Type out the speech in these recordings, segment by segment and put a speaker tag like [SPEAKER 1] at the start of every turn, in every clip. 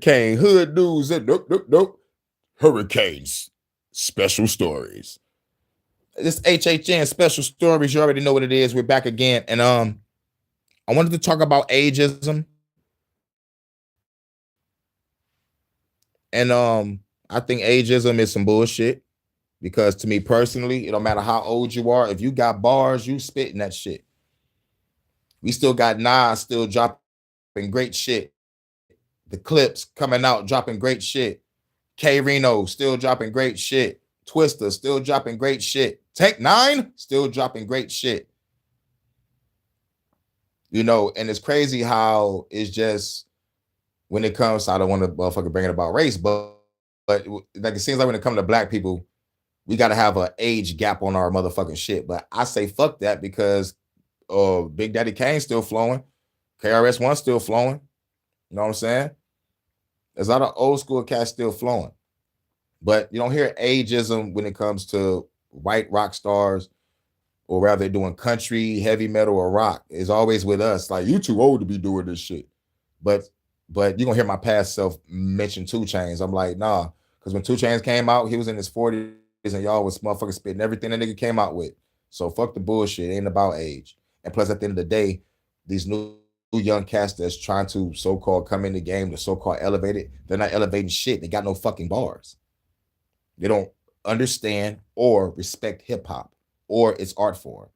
[SPEAKER 1] hurricane, hood news, and nope. Hurricanes, special stories. This HHN special stories. You already know what it is. We're back again, and I wanted to talk about ageism, and I think ageism is some bullshit because to me personally, it don't matter how old you are. If you got bars, you spitting that shit. We still got Nas still dropping great shit. The Clips coming out dropping great shit. K Reno still dropping great shit. Twister still dropping great shit. Take Nine still dropping great shit. You know, and it's crazy how it's just when it comes. I don't want to motherfucker bring it about race, but like it seems like when it comes to black people, we got to have an age gap on our motherfucking shit. But I say fuck that because Big Daddy Kane's still flowing, KRS-One still flowing. You know what I'm saying? There's a lot of old school cats still flowing. But you don't hear ageism when it comes to white rock stars or rather doing country, heavy metal, or rock. It's always with us. Like, you too old to be doing this shit. But you're gonna hear my past self mention 2 Chainz. I'm like, nah, because when 2 Chainz came out, he was in his 40s and y'all was motherfucking spitting everything that nigga came out with. So fuck the bullshit. It ain't about age. And plus, at the end of the day, these new young cats that's trying to so-called come in the game, the so-called elevated, they're not elevating shit. They got no fucking bars. They don't understand or respect hip hop or its art form.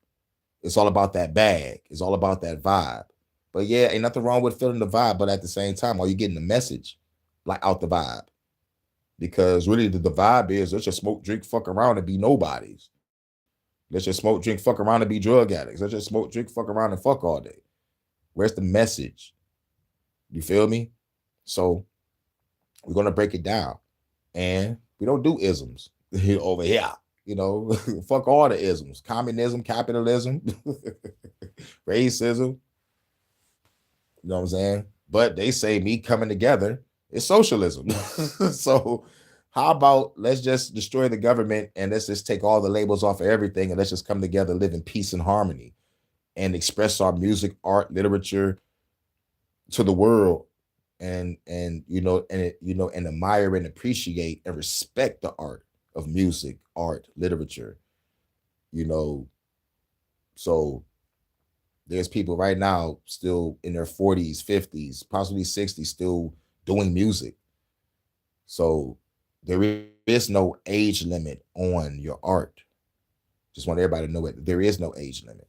[SPEAKER 1] It's all about that bag. It's all about that vibe. But yeah, ain't nothing wrong with feeling the vibe. But at the same time, are you getting the message like out the vibe? Because really the vibe is let's just smoke, drink, fuck around and be nobodies. Let's just smoke, drink, fuck around and be drug addicts. Let's just smoke, drink, fuck around and fuck all day. Where's the message? You feel me? So we're going to break it down. And we don't do isms over here. You know, fuck all the isms. Communism, capitalism, racism. You know what I'm saying? But they say me coming together is socialism. So how about let's just destroy the government and let's just take all the labels off of everything and let's just come together, live in peace and harmony and express our music, art, literature to the world and admire and appreciate and respect the art of music, art, literature. You know, so there's people right now still in their 40s, 50s, possibly 60s, still doing music. So there is no age limit on your art. Just want everybody to know it. There is no age limit.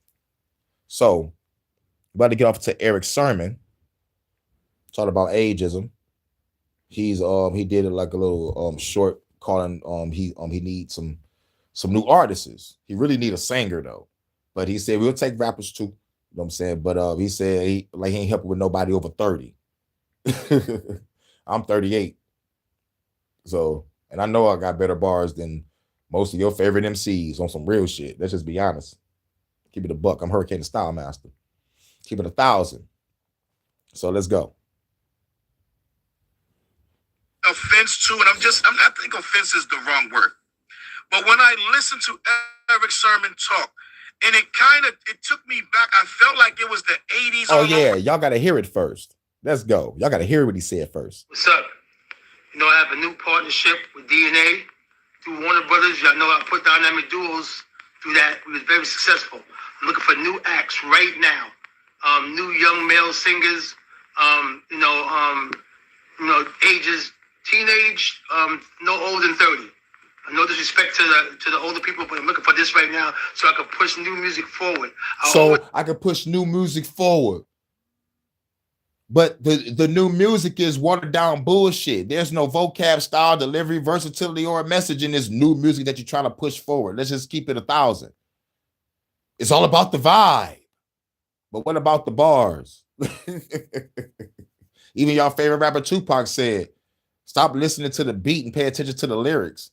[SPEAKER 1] So, about to get off to Eric's sermon, talking about ageism. He did it like a little short calling he needs some new artists. He really need a singer though. But he said we'll take rappers too. You know what I'm saying? But he said he ain't helping with nobody over 30. I'm 38. So, and I know I got better bars than most of your favorite MCs on some real shit. Let's just be honest. Keep it a buck. I'm Hurricane the Style Master. Keep it 1,000. So let's go.
[SPEAKER 2] Offense to, and I'm not think offense is the wrong word. But when I listened to Eric's sermon talk, and it took me back. I felt like it was the 80s.
[SPEAKER 1] Oh yeah, y'all gotta hear it first. Let's go. Y'all gotta hear what he said first.
[SPEAKER 3] What's up? You know, I have a new partnership with DNA through Warner Brothers. Y'all know I put Dynamic Duos through that. It was very successful. I'm looking for new acts right now. New young male singers. Ages teenage, no older than 30. No disrespect to the older people, but I'm looking for this right now so I can push new music forward.
[SPEAKER 1] I can push new music forward. But the new music is watered down bullshit. There's no vocab, style, delivery, versatility, or a message in this new music that you're trying to push forward. Let's just keep it 1,000. It's all about the vibe. But what about the bars? Even y'all favorite rapper Tupac said, stop listening to the beat and pay attention to the lyrics.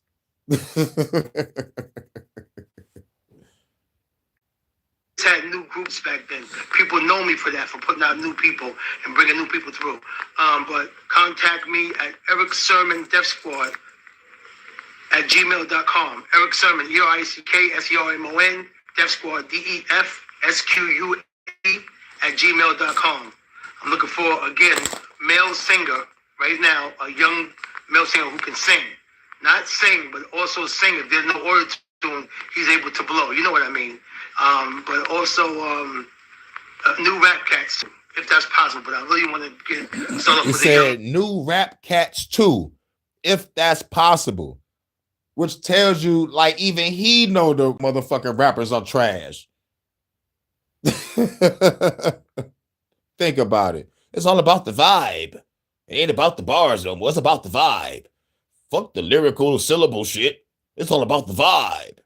[SPEAKER 3] Had new groups back then. People know me for that, for putting out new people and bringing new people through. But contact me at Eric Sermon Def Squad at gmail.com. Eric Sermon, ERICKSERMON, Def Squad, DEFSQUE at gmail.com. I'm looking for, again, male singer right now, a young male singer who can sing. Not sing, but also sing. If there's no auto-tune, he's able to blow. You know what I mean? But also new rap cats, if that's possible. But I really want to get started
[SPEAKER 1] It
[SPEAKER 3] with
[SPEAKER 1] said new rap cats too, if that's possible. Which tells you, like, even he know the motherfucking rappers are trash. Think about it. It's all about the vibe. It ain't about the bars no more. It's about the vibe. Fuck the lyrical syllable shit. It's all about the vibe.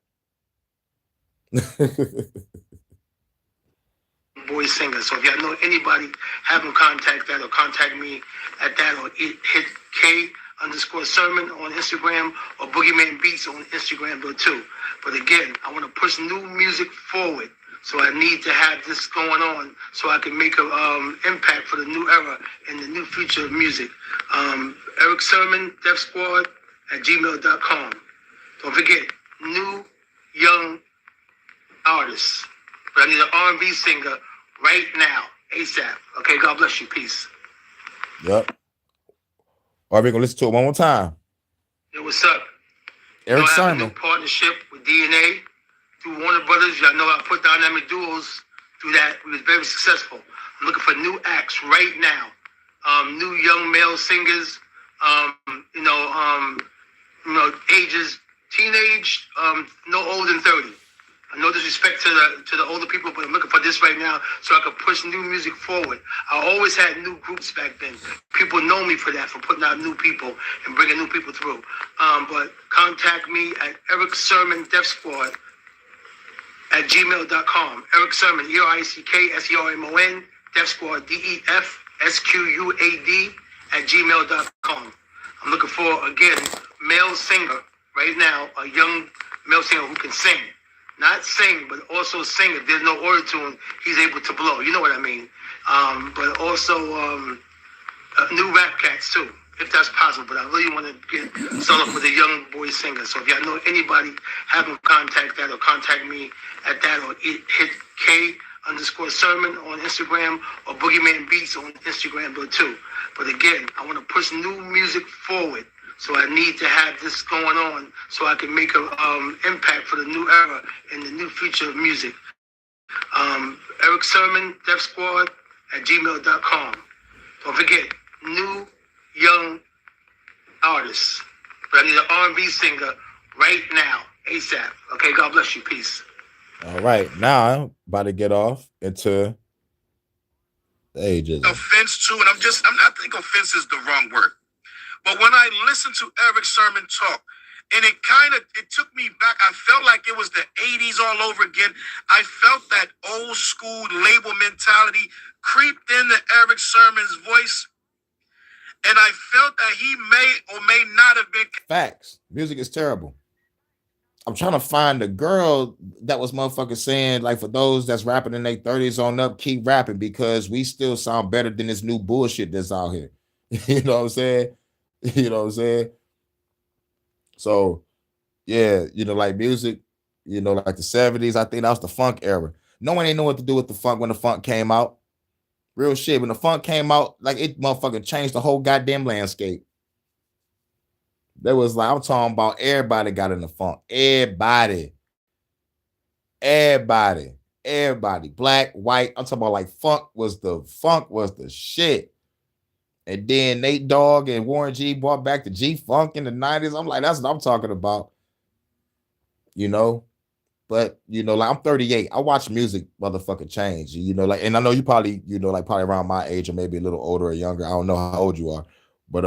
[SPEAKER 3] boy singer. So if y'all know anybody, have them contact that or contact me at that or hit K_Sermon on Instagram or Boogeyman Beats on Instagram though too. But again, I want to push new music forward. So I need to have this going on so I can make an impact for the new era and the new future of music. Eric Sermon, Def Squad at gmail.com. Don't forget, new young artists. But I need an R&B singer right now, ASAP. Okay, God bless you. Peace.
[SPEAKER 1] Yep. All right, we're going to listen to it one more time.
[SPEAKER 3] Yo, what's up?
[SPEAKER 1] Eric Sermon.
[SPEAKER 3] I have a new partnership with DNA through Warner Brothers. Y'all know I put dynamic duos through that. We was very successful. I'm looking for new acts right now. New young male singers, ages, teenage, no older than 30. No disrespect to the older people, but I'm looking for this right now so I can push new music forward. I always had new groups back then. People know me for that, for putting out new people and bringing new people through. But contact me at Eric Sermon Def Squad at gmail.com. Eric Sermon, ERICKSERMON, Def Squad, DEFSQUAD at gmail.com. I'm looking for, again, male singer right now, a young male singer who can sing. Not sing, but also sing. If there's no auto-tune, he's able to blow. You know what I mean? But also new rap cats too, if that's possible. But I really want to get started with a young boy singer. So if y'all know anybody, have them contact that or contact me at that or hit K_Sermon on Instagram or Boogeyman Beats on Instagram though too. But again, I want to push new music forward. So I need to have this going on so I can make an impact for the new era and the new future of music. Eric Sermon, Def Squad at gmail.com. Don't forget, new young artists. But I need an R&B singer right now, ASAP. Okay, God bless you. Peace.
[SPEAKER 1] All right, now I'm about to get off into the AGEISM.
[SPEAKER 2] Offense too, and I think offense is the wrong word. But when I listened to Eric Sermon talk, and it took me back. I felt like it was the 80s all over again. I felt that old school label mentality creeped into Eric Sermon's voice. And I felt that he may or may not have been.
[SPEAKER 1] Facts. Music is terrible. I'm trying to find the girl that was motherfucking saying, like, for those that's rapping in their 30s on up, keep rapping because we still sound better than this new bullshit that's out here. You know what I'm saying? You know what I'm saying? So, yeah, like music, like the 70s, I think that was the funk era. No one ain't know what to do with the funk when the funk came out. Real shit. When the funk came out, like, it motherfucking changed the whole goddamn landscape. There was, like, I'm talking about everybody got in the funk. Everybody. Black, white. I'm talking about, like, funk was the shit. And then Nate Dogg and Warren G brought back the G-Funk in the 90s. I'm like, that's what I'm talking about. But, like, I'm 38. I watch music motherfucking change, like, and I know you probably, like, probably around my age or maybe a little older or younger. I don't know how old you are. But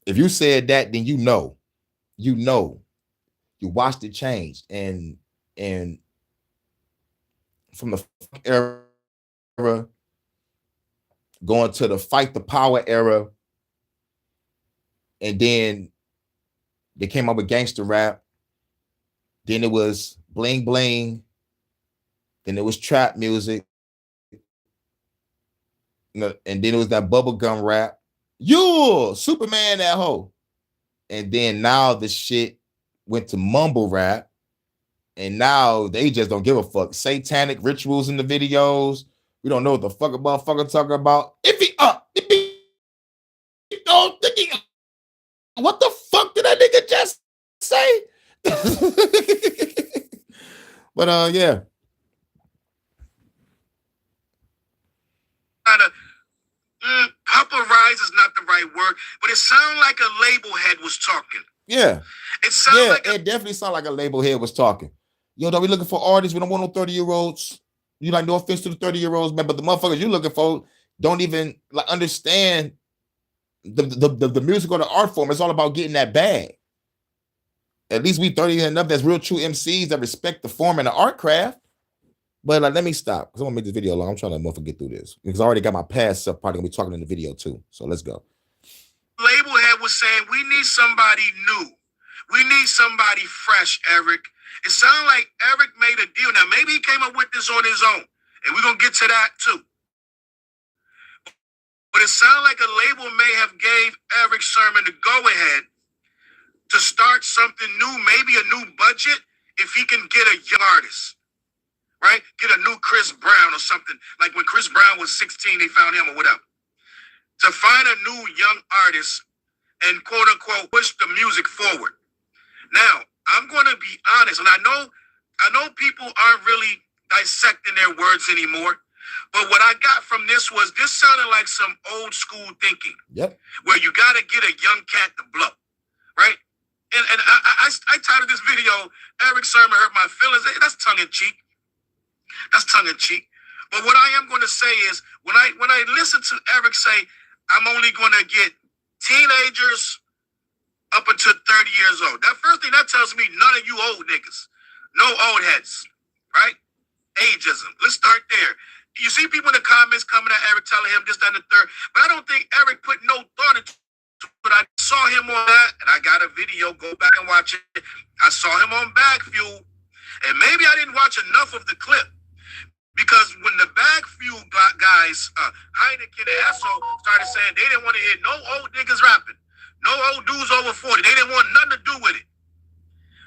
[SPEAKER 1] if you said that, then you watched it change. And from the era going to the fight the power era, and then they came up with gangster rap. Then it was bling bling. Then it was trap music. And then it was that bubblegum rap. You Superman, that hoe. And then now the shit went to mumble rap. And now they just don't give a fuck. Satanic rituals in the videos. We don't know what the fuck a motherfucker talking about. If he all thinking, what the fuck did that nigga just say? But yeah.
[SPEAKER 2] Popularize is not the right word, but it sounded like a label head was talking.
[SPEAKER 1] Yeah.
[SPEAKER 2] It sounded like
[SPEAKER 1] it definitely sounded like a label head was talking. Yo, don't we looking for artists? We don't want no 30-year-olds. You like, no offense to the 30-year-olds, man, but the motherfuckers you looking for don't even like understand the music or the art form. It's all about getting that bag. At least we 30 and up. That's real true MCs that respect the form and the art craft. But like, let me stop because I want to make this video long. I'm trying to motherfucker get through this because I already got my past stuff probably gonna be talking in the video too. So let's go.
[SPEAKER 2] Label head was saying we need somebody new. We need somebody fresh, Eric. It sounded like Eric made a deal. Now maybe he came up with this on his own, and we're gonna get to that too. But it sounded like a label may have gave Eric Sermon the go-ahead to start something new, maybe a new budget, if he can get a young artist, right? Get a new Chris Brown or something. Like when Chris Brown was 16, they found him or whatever. To find a new young artist and quote unquote push the music forward. Now, I'm going to be honest, and I know people aren't really dissecting their words anymore, but what I got from this sounded like some old school thinking.
[SPEAKER 1] Yep.
[SPEAKER 2] Where you got to get a young cat to blow, right? And I titled this video, Eric Sermon hurt my feelings. That's tongue in cheek. That's tongue in cheek. But what I am going to say is, when I listen to Eric say, I'm only going to get teenagers up until 30 years old. That first thing that tells me none of you old niggas, no old heads, right? Ageism. Let's start there. You see people in the comments coming at Eric telling him this, that, and the third, but I don't think Eric put no thought into it. But I saw him on that, and I got a video. Go back and watch it. I saw him on Bag Fuel, and maybe I didn't watch enough of the clip. Because when the Bag Fuel guys, Heineken and Esso, started saying they didn't want to hear no old niggas rapping, no old dudes over 40. They didn't want nothing to do with it.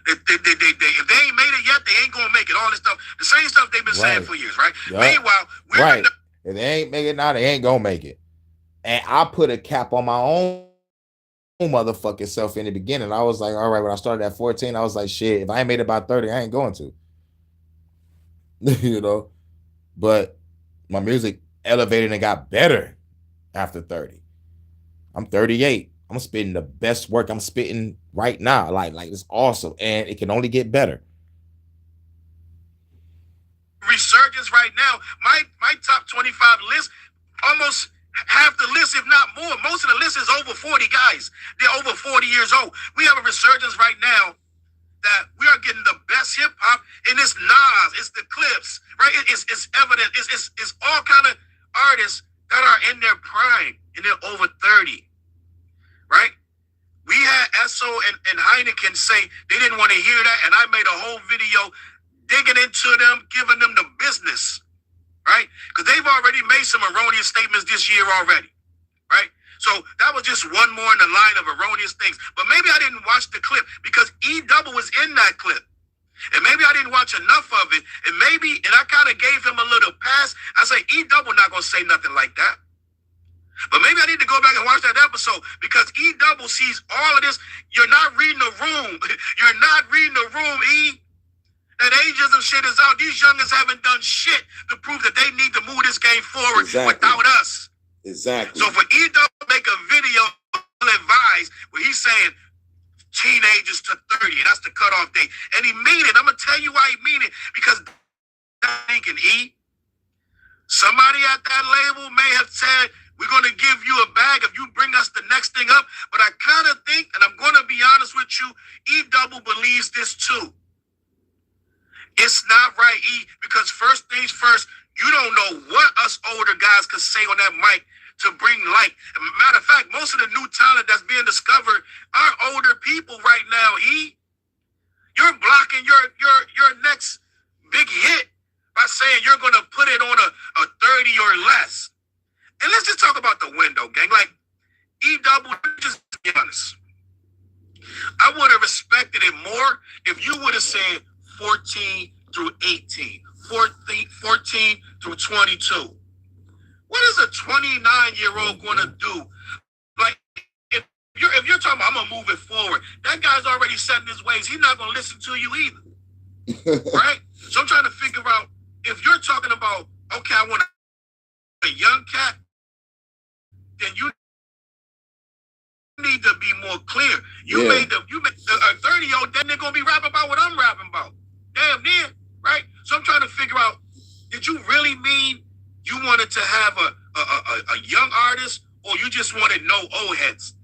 [SPEAKER 2] If they ain't made it yet, they ain't gonna make it. All this stuff, the same stuff they've been saying for years, right? Yep. Meanwhile,
[SPEAKER 1] if they ain't make it now, they ain't gonna make it. And I put a cap on my own motherfucking self in the beginning. I was like, all right, when I started at 14, I was like, shit, if I ain't made it by 30, I ain't going to. You know. But my music elevated and got better after 30. I'm 38. I'm spitting the best work I'm spitting right now. Like it's awesome. And it can only get better.
[SPEAKER 2] Resurgence right now. My top 25 list, almost half the list, if not more. Most of the list is over 40 guys. They're over 40 years old. We have a resurgence right now that we are getting the best hip hop, and it's Nas, it's the Clips, right? It's evident. It's all kind of artists that are in their prime, and they're over 30, right? We had Esso and Heineken say they didn't want to hear that, and I made a whole video digging into them, giving them the business, right? Because they've already made some erroneous statements this year already, right? So that was just one more in the line of erroneous things. But maybe I didn't watch the clip because E-Double was in that clip. And maybe I didn't watch enough of it. And I kind of gave him a little pass. I say, E-Double not going to say nothing like that. But maybe I need to go back and watch that episode because E-Double sees all of this. You're not reading the room. You're not reading the room, E. That ageism shit is out. These youngins haven't done shit to prove that they need to move this game forward without us.
[SPEAKER 1] Exactly.
[SPEAKER 2] So for E-Double to make a video advise where he's saying teenagers to 30, and that's the cutoff date. And he mean it. I'm going to tell you why he mean it. Because thinking, E, somebody at that label may have said, we're going to give you a bag if you bring us the next thing up. But I kind of think, and I'm going to be honest with you, E-Double believes this too. It's not right, E, because first things first, you don't know what us older guys could say on that mic to bring light. Matter of fact, most of the new talent that's being discovered are older people right now, E. You're blocking your next big hit by saying you're going to put it on a 30 or less. And let's just talk about the window, gang. Like, E-Double, just be honest. I would have respected it more if you would have said 14 through 18, 14 through 22. What is a 29-year-old going to do? Like, moving forward. That guy's already set in his ways. He's not going to listen to you either. Right? So I'm trying to figure out, if you're talking about, okay, I want a young cat, then you need to be more clear. You made a 30-year-old, then they're going to be rapping about what I'm rapping about. Damn near, right? So I'm trying to figure out, did you really mean you wanted to have a young artist, or you just wanted no old heads?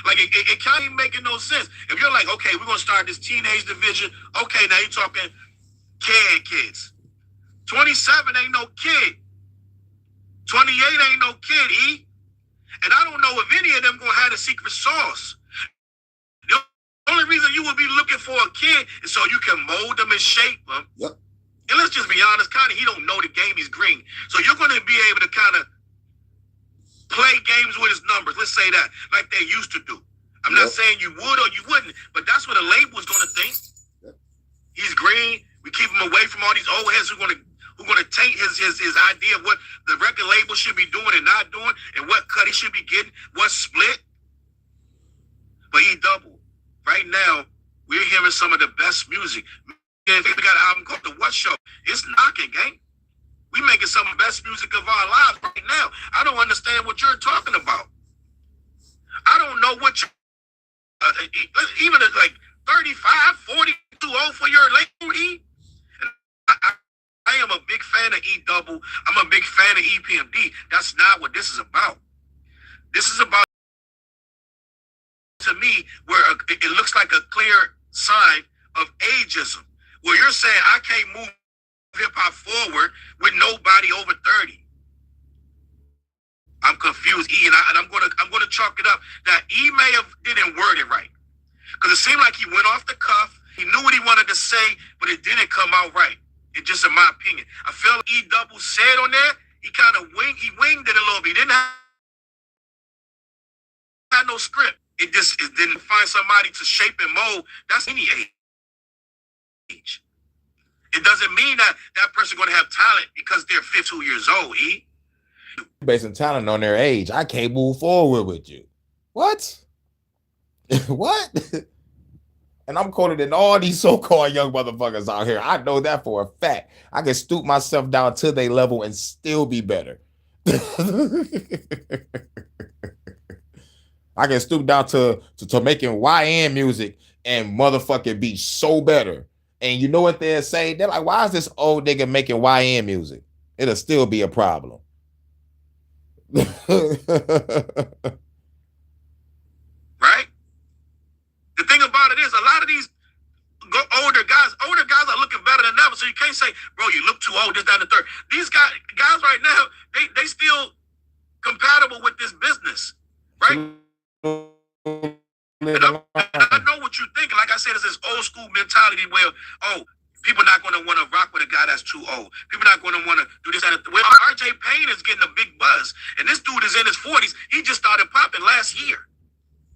[SPEAKER 2] Like, it can't even making no sense. If you're like, okay, we're going to start this teenage division. Okay, now you're talking kids. 27 ain't no kid. 28 ain't no kid, E. And I don't know if any of them going to have the secret sauce. The only reason you would be looking for a kid is so you can mold them and shape them.
[SPEAKER 1] Yep.
[SPEAKER 2] And let's just be honest, kind of, he don't know the game. He's green. So you're going to be able to kind of play games with his numbers. Let's say that, like they used to do. I'm not saying you would or you wouldn't, but that's what a label is going to think. Yep. He's green. We keep him away from all these old heads who are going to taint his idea of what the record label should be doing and not doing, and what cut he should be getting, what split. But he doubled. Right now, we're hearing some of the best music. We got an album called The What Show. It's knocking, gang. We making some of the best music of our lives right now. I don't understand what you're talking about. I don't know what you even at like 35, 40, too old for your label, E. I am a big fan of E Double. I'm a big fan of EPMD. That's not what this is about. This is about, to me, where it looks like a clear sign of ageism, where you're saying I can't move hip-hop forward with nobody over 30. I'm confused, E, and I'm gonna chalk it up that E may have didn't word it right, because it seemed like he went off the cuff. He knew what he wanted to say, but it didn't come out right. It just, in my opinion, I feel like E Double said on there, he kind of winged it a little bit. He didn't have no script. It didn't find somebody to shape and mold. That's any age. It doesn't mean that that person going to have talent because they're 52 years old, E.
[SPEAKER 1] Basing talent on their age. I can't move forward with you. What? What? And I'm colder than all these so-called young motherfuckers out here. I know that for a fact. I can stoop myself down to their level and still be better. I can stoop down to making YN music and motherfucking be so better. And you know what they'll say? They're like, why is this old nigga making YN music? It'll still be a problem.
[SPEAKER 2] Right? The thing about it is, a lot of these older guys are looking better than ever. So you can't say, bro, you look too old, this, that, and the third. These guys right now, they still compatible with this business, right? And I know what you're thinking. Like I said, it's this old school mentality where, oh, people not going to want to rock with a guy that's too old. People not going to want to do this. Well, RJ Payne is getting a big buzz, and this dude is in his 40s. He just started popping last year.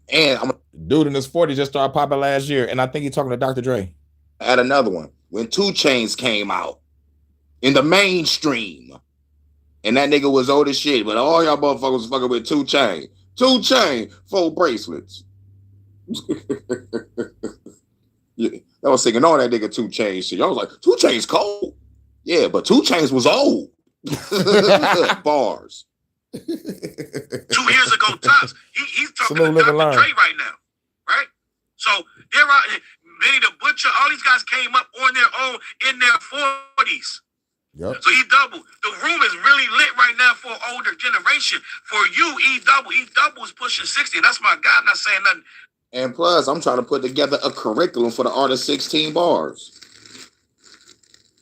[SPEAKER 1] And I'm a dude in his 40s just started popping last year, and I think he's talking to Dr. Dre.
[SPEAKER 4] Add another one. When 2 Chainz came out in the mainstream, and that nigga was old as shit, but all y'all motherfuckers was fucking with 2 Chainz. 2 Chainz, 4 bracelets. Yeah, I was singing all that nigga 2 Chainz shit. Y'all was like, 2 Chainz cold. Yeah, but 2 Chainz was old. Bars.
[SPEAKER 2] 2 years ago, tops. He's talking to Dr. Dre right now, right? So there are Benny the Butcher. All these guys came up on their own in their 40s.
[SPEAKER 1] Yep.
[SPEAKER 2] So E Double, the room is really lit right now for an older generation. For you, E Double is pushing 60. That's my guy. I'm not saying nothing.
[SPEAKER 4] And plus, I'm trying to put together a curriculum for the art of 16 bars.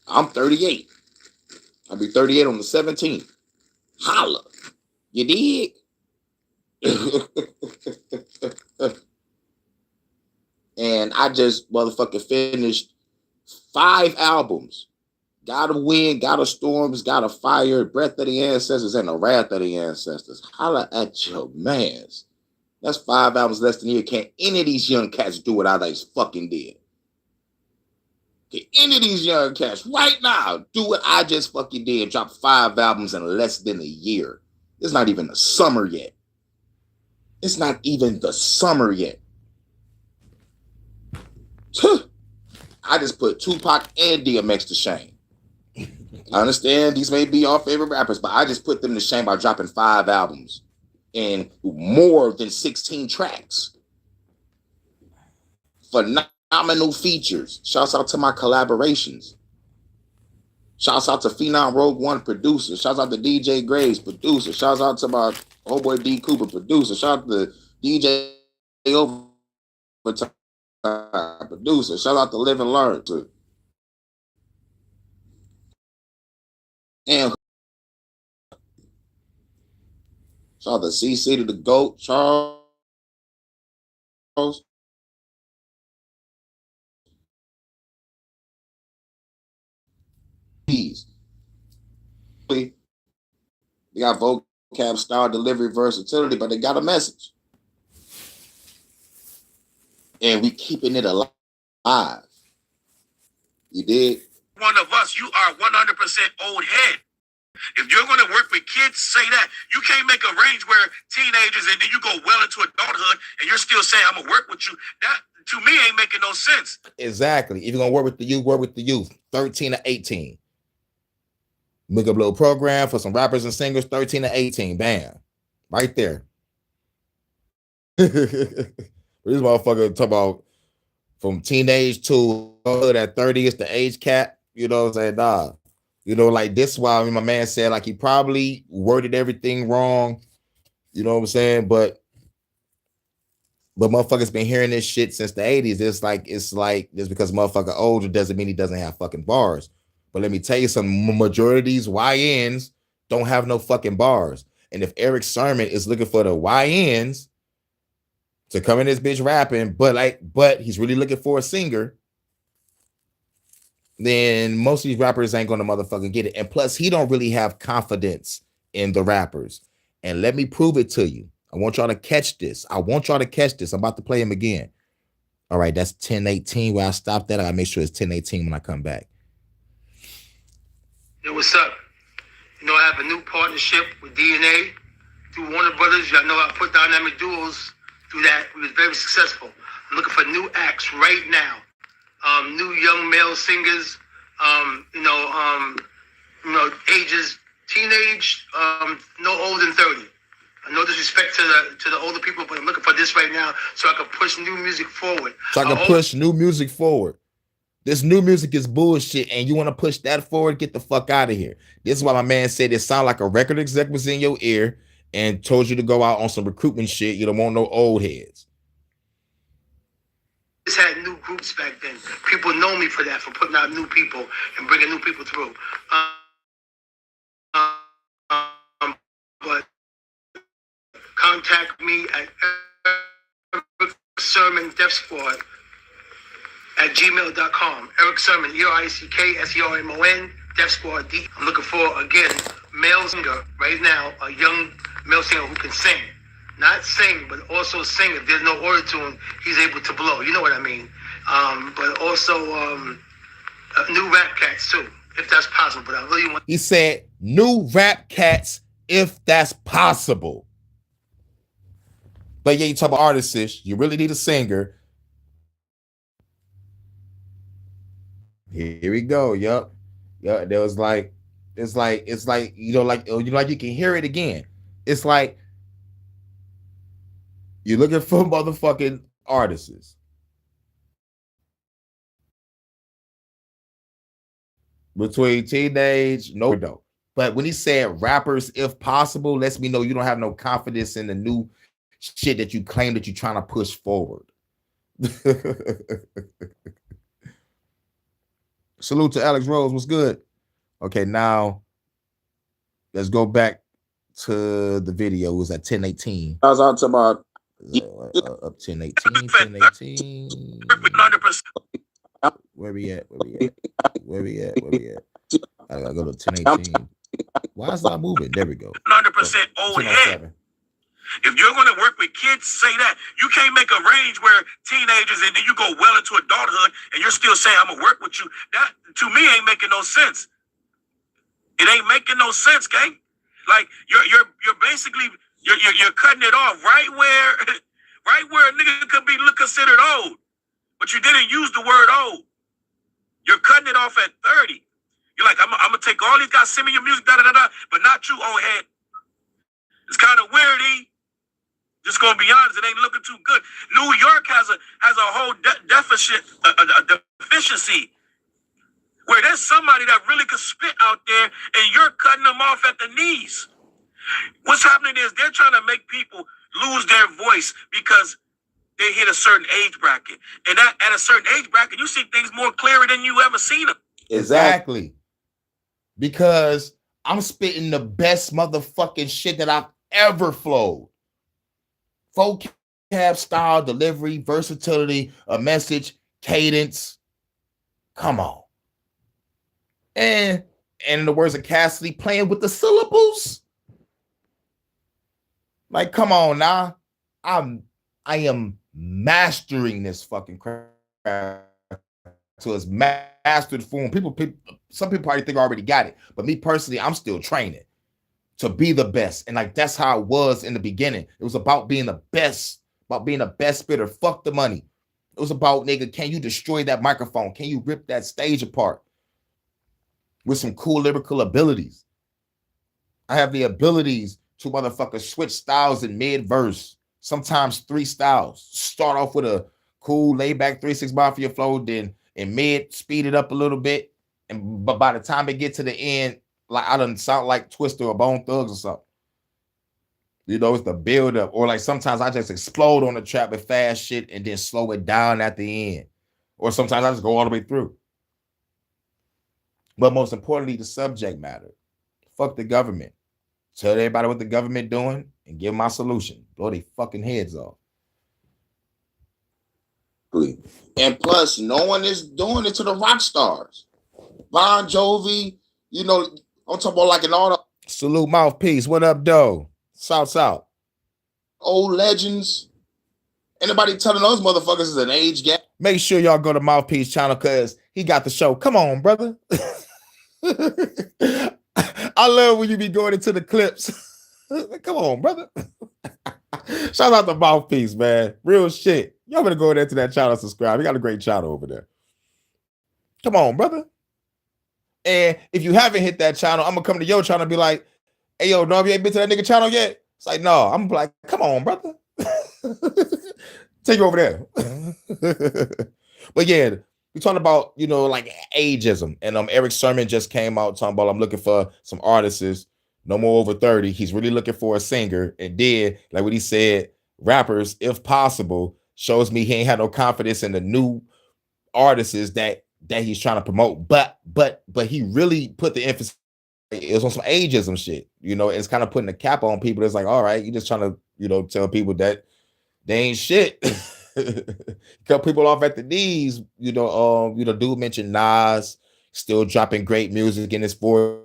[SPEAKER 4] I'm 38. I'll be 38 on the 17th. Holla. You dig? And I just motherfucking finished 5 albums. Gotta Win, Gotta Storms, Gotta Fire, Breath of the Ancestors, and The Wrath of the Ancestors. Holla at your mans. That's 5 albums less than a year. Can't any of these young cats do what I just fucking did? Can any of these young cats right now do what I just fucking did? Drop 5 albums in less than a year. It's not even the summer yet. It's not even the summer yet. I just put Tupac and DMX to shame. I understand these may be our favorite rappers, but I just put them to shame by dropping 5 albums and more than 16 tracks. Phenomenal features. Shouts out to my collaborations. Shouts out to Phenom Rogue One producer. Shouts out to DJ Graves producer. Shouts out to my homeboy D Cooper producer. Shout out to DJ Overtime producer. Shout out to Live and Learn too. And shout out to CC to the GOAT, Charles. Please. They got vocab, style, delivery, versatility, but they got a message. And we keeping it alive. You did?
[SPEAKER 2] One of us, you are 100% old head. If you're going to work with kids, say that. You can't make a range where teenagers and then you go well into adulthood and you're still saying, I'm going to work with you. That, to me, ain't making no sense.
[SPEAKER 1] Exactly. If you're going to work with the youth, work with the youth. 13 to 18. Make up a little program for some rappers and singers, 13 to 18. Bam. Right there. This motherfucker talk about from teenage to that 30 is the age cap. You know what I'm saying? Nah. You know, like this is why my man said like he probably worded everything wrong. You know what I'm saying? But motherfuckers been hearing this shit since the 80s. It's like just because motherfucker older doesn't mean he doesn't have fucking bars. But let me tell you something, majority of these YNs don't have no fucking bars. And if Eric Sermon is looking for the YNs to come in this bitch rapping, but he's really looking for a singer, then most of these rappers ain't gonna motherfucking get it. And plus, he don't really have confidence in the rappers. And let me prove it to you. I want y'all to catch this. I'm about to play him again. All right, that's 10:18 where I stopped that. I gotta make sure it's 10:18 when I come back.
[SPEAKER 3] Yo, what's up? You know, I have a new partnership with DNA through Warner Brothers. Y'all know I put dynamic duos through that. We was very successful. I'm looking for new acts right now. New young male singers, ages teenage, no older than 30. No disrespect to the older people, but I'm looking for this right now so I can push new music forward.
[SPEAKER 1] This new music is bullshit, and you want to push that forward? Get the fuck out of here. This is why my man said it sounded like a record exec was in your ear and told you to go out on some recruitment shit. You don't want no old heads.
[SPEAKER 3] Just had new groups back then. People know me for that, for putting out new people and bringing new people through. But contact me at Eric Sermon Deaf Squad at gmail.com. Eric Sermon, ERICKSERMON, Deaf Squad D. I'm looking for, again, male singer right now, a young male singer who can sing. Not sing, but also sing. If there's no auto-tune, he's able to blow. You know what I mean? But also new rap cats too, if that's possible. But I really want.
[SPEAKER 1] He said new rap cats, if that's possible. But yeah, you talk about artists, you really need a singer. Here we go. Yup. Yeah, there was like, it's like you can hear it again. It's like you're looking for motherfucking artists. Between teenage, no though. But when he said rappers, if possible, lets me know you don't have no confidence in the new shit that you claim that you're trying to push forward. Salute to Alex Rose. What's good? Okay, now let's go back to the video. It was at 10:18.
[SPEAKER 4] I was on to about
[SPEAKER 1] up 10:18, 10:18.
[SPEAKER 2] 100%.
[SPEAKER 1] Where we at? I gotta go to 10:18. Why is that moving? There we go.
[SPEAKER 2] 100% old head. If you're going to work with kids, say that. You can't make a range where teenagers and then you go well into adulthood and you're still saying, I'm going to work with you. That, to me, ain't making no sense. It ain't making no sense, gang. Like, you're basically, you're cutting it off right where a nigga could be considered old. but you didn't use the word old. You're cutting it off at 30. You're like, I'm gonna take all these guys, send me your music, da da da da, but not you, old head. It's kind of weird, Just gonna be honest, it ain't looking too good. New York has a whole deficiency where there's somebody that really could spit out there, and you're cutting them off at the knees. What's happening is they're trying to make people lose their voice because they hit a certain age bracket, and that at a certain age bracket, you see things more clearer than you ever seen them.
[SPEAKER 1] Exactly. Because I'm spitting the best motherfucking shit that I've ever flowed. Vocab, style, delivery, versatility, a message, cadence. Come on. And in the words of Cassidy, playing with the syllables. Like, come on now. I am mastering this fucking crap to its mastered form. Some people probably think I already got it, but me personally, I'm still training to be the best. And like, that's how it was in the beginning. It was about being the best, spitter. Fuck the money. It was about, nigga, can you destroy that microphone? Can you rip that stage apart with some cool lyrical abilities? I have the abilities to motherfucker switch styles in mid-verse, sometimes 3 styles. Start off with a cool laid-back 3-6 mafia flow, then in mid, speed it up a little bit, but by the time it get to the end, like I done sound like Twister or Bone Thugs or something. You know, it's the build-up. Or like sometimes I just explode on the track with fast shit and then slow it down at the end. Or sometimes I just go all the way through. But most importantly, the subject matter. Fuck the government. Tell everybody what the government doing and give them my solution. Blow their fucking heads off.
[SPEAKER 4] And plus, no one is doing it to the rock stars. Bon Jovi, you know, I'm talking about like in all the
[SPEAKER 1] Salute Mouthpiece. What up, though? South.
[SPEAKER 4] Old legends. Anybody telling those motherfuckers is an age gap?
[SPEAKER 1] Make sure y'all go to Mouthpiece channel because he got the show. Come on, brother. I love when you be going into the clips. Come on, brother. Shout out to Mouthpiece, man. Real shit. Y'all better go into that channel and subscribe. He got a great channel over there. Come on, brother. And if you haven't hit that channel, I'm going to come to your channel and be like, hey, yo, no, you ain't been to that nigga channel yet? It's like, no. I'm like, come on, brother. Take you over there. But yeah, we talking about, you know, like ageism. And Eric Sermon just came out talking about I'm looking for some artists, no more over 30. He's really looking for a singer. And then, like what he said, rappers, if possible, shows me he ain't had no confidence in the new artists that he's trying to promote. But he really put the emphasis. It was on some ageism shit. You know, it's kind of putting a cap on people. It's like, all right, you just trying to, you know, tell people that they ain't shit. Cut people off at the knees. You know, dude mentioned Nas still dropping great music in his 40s.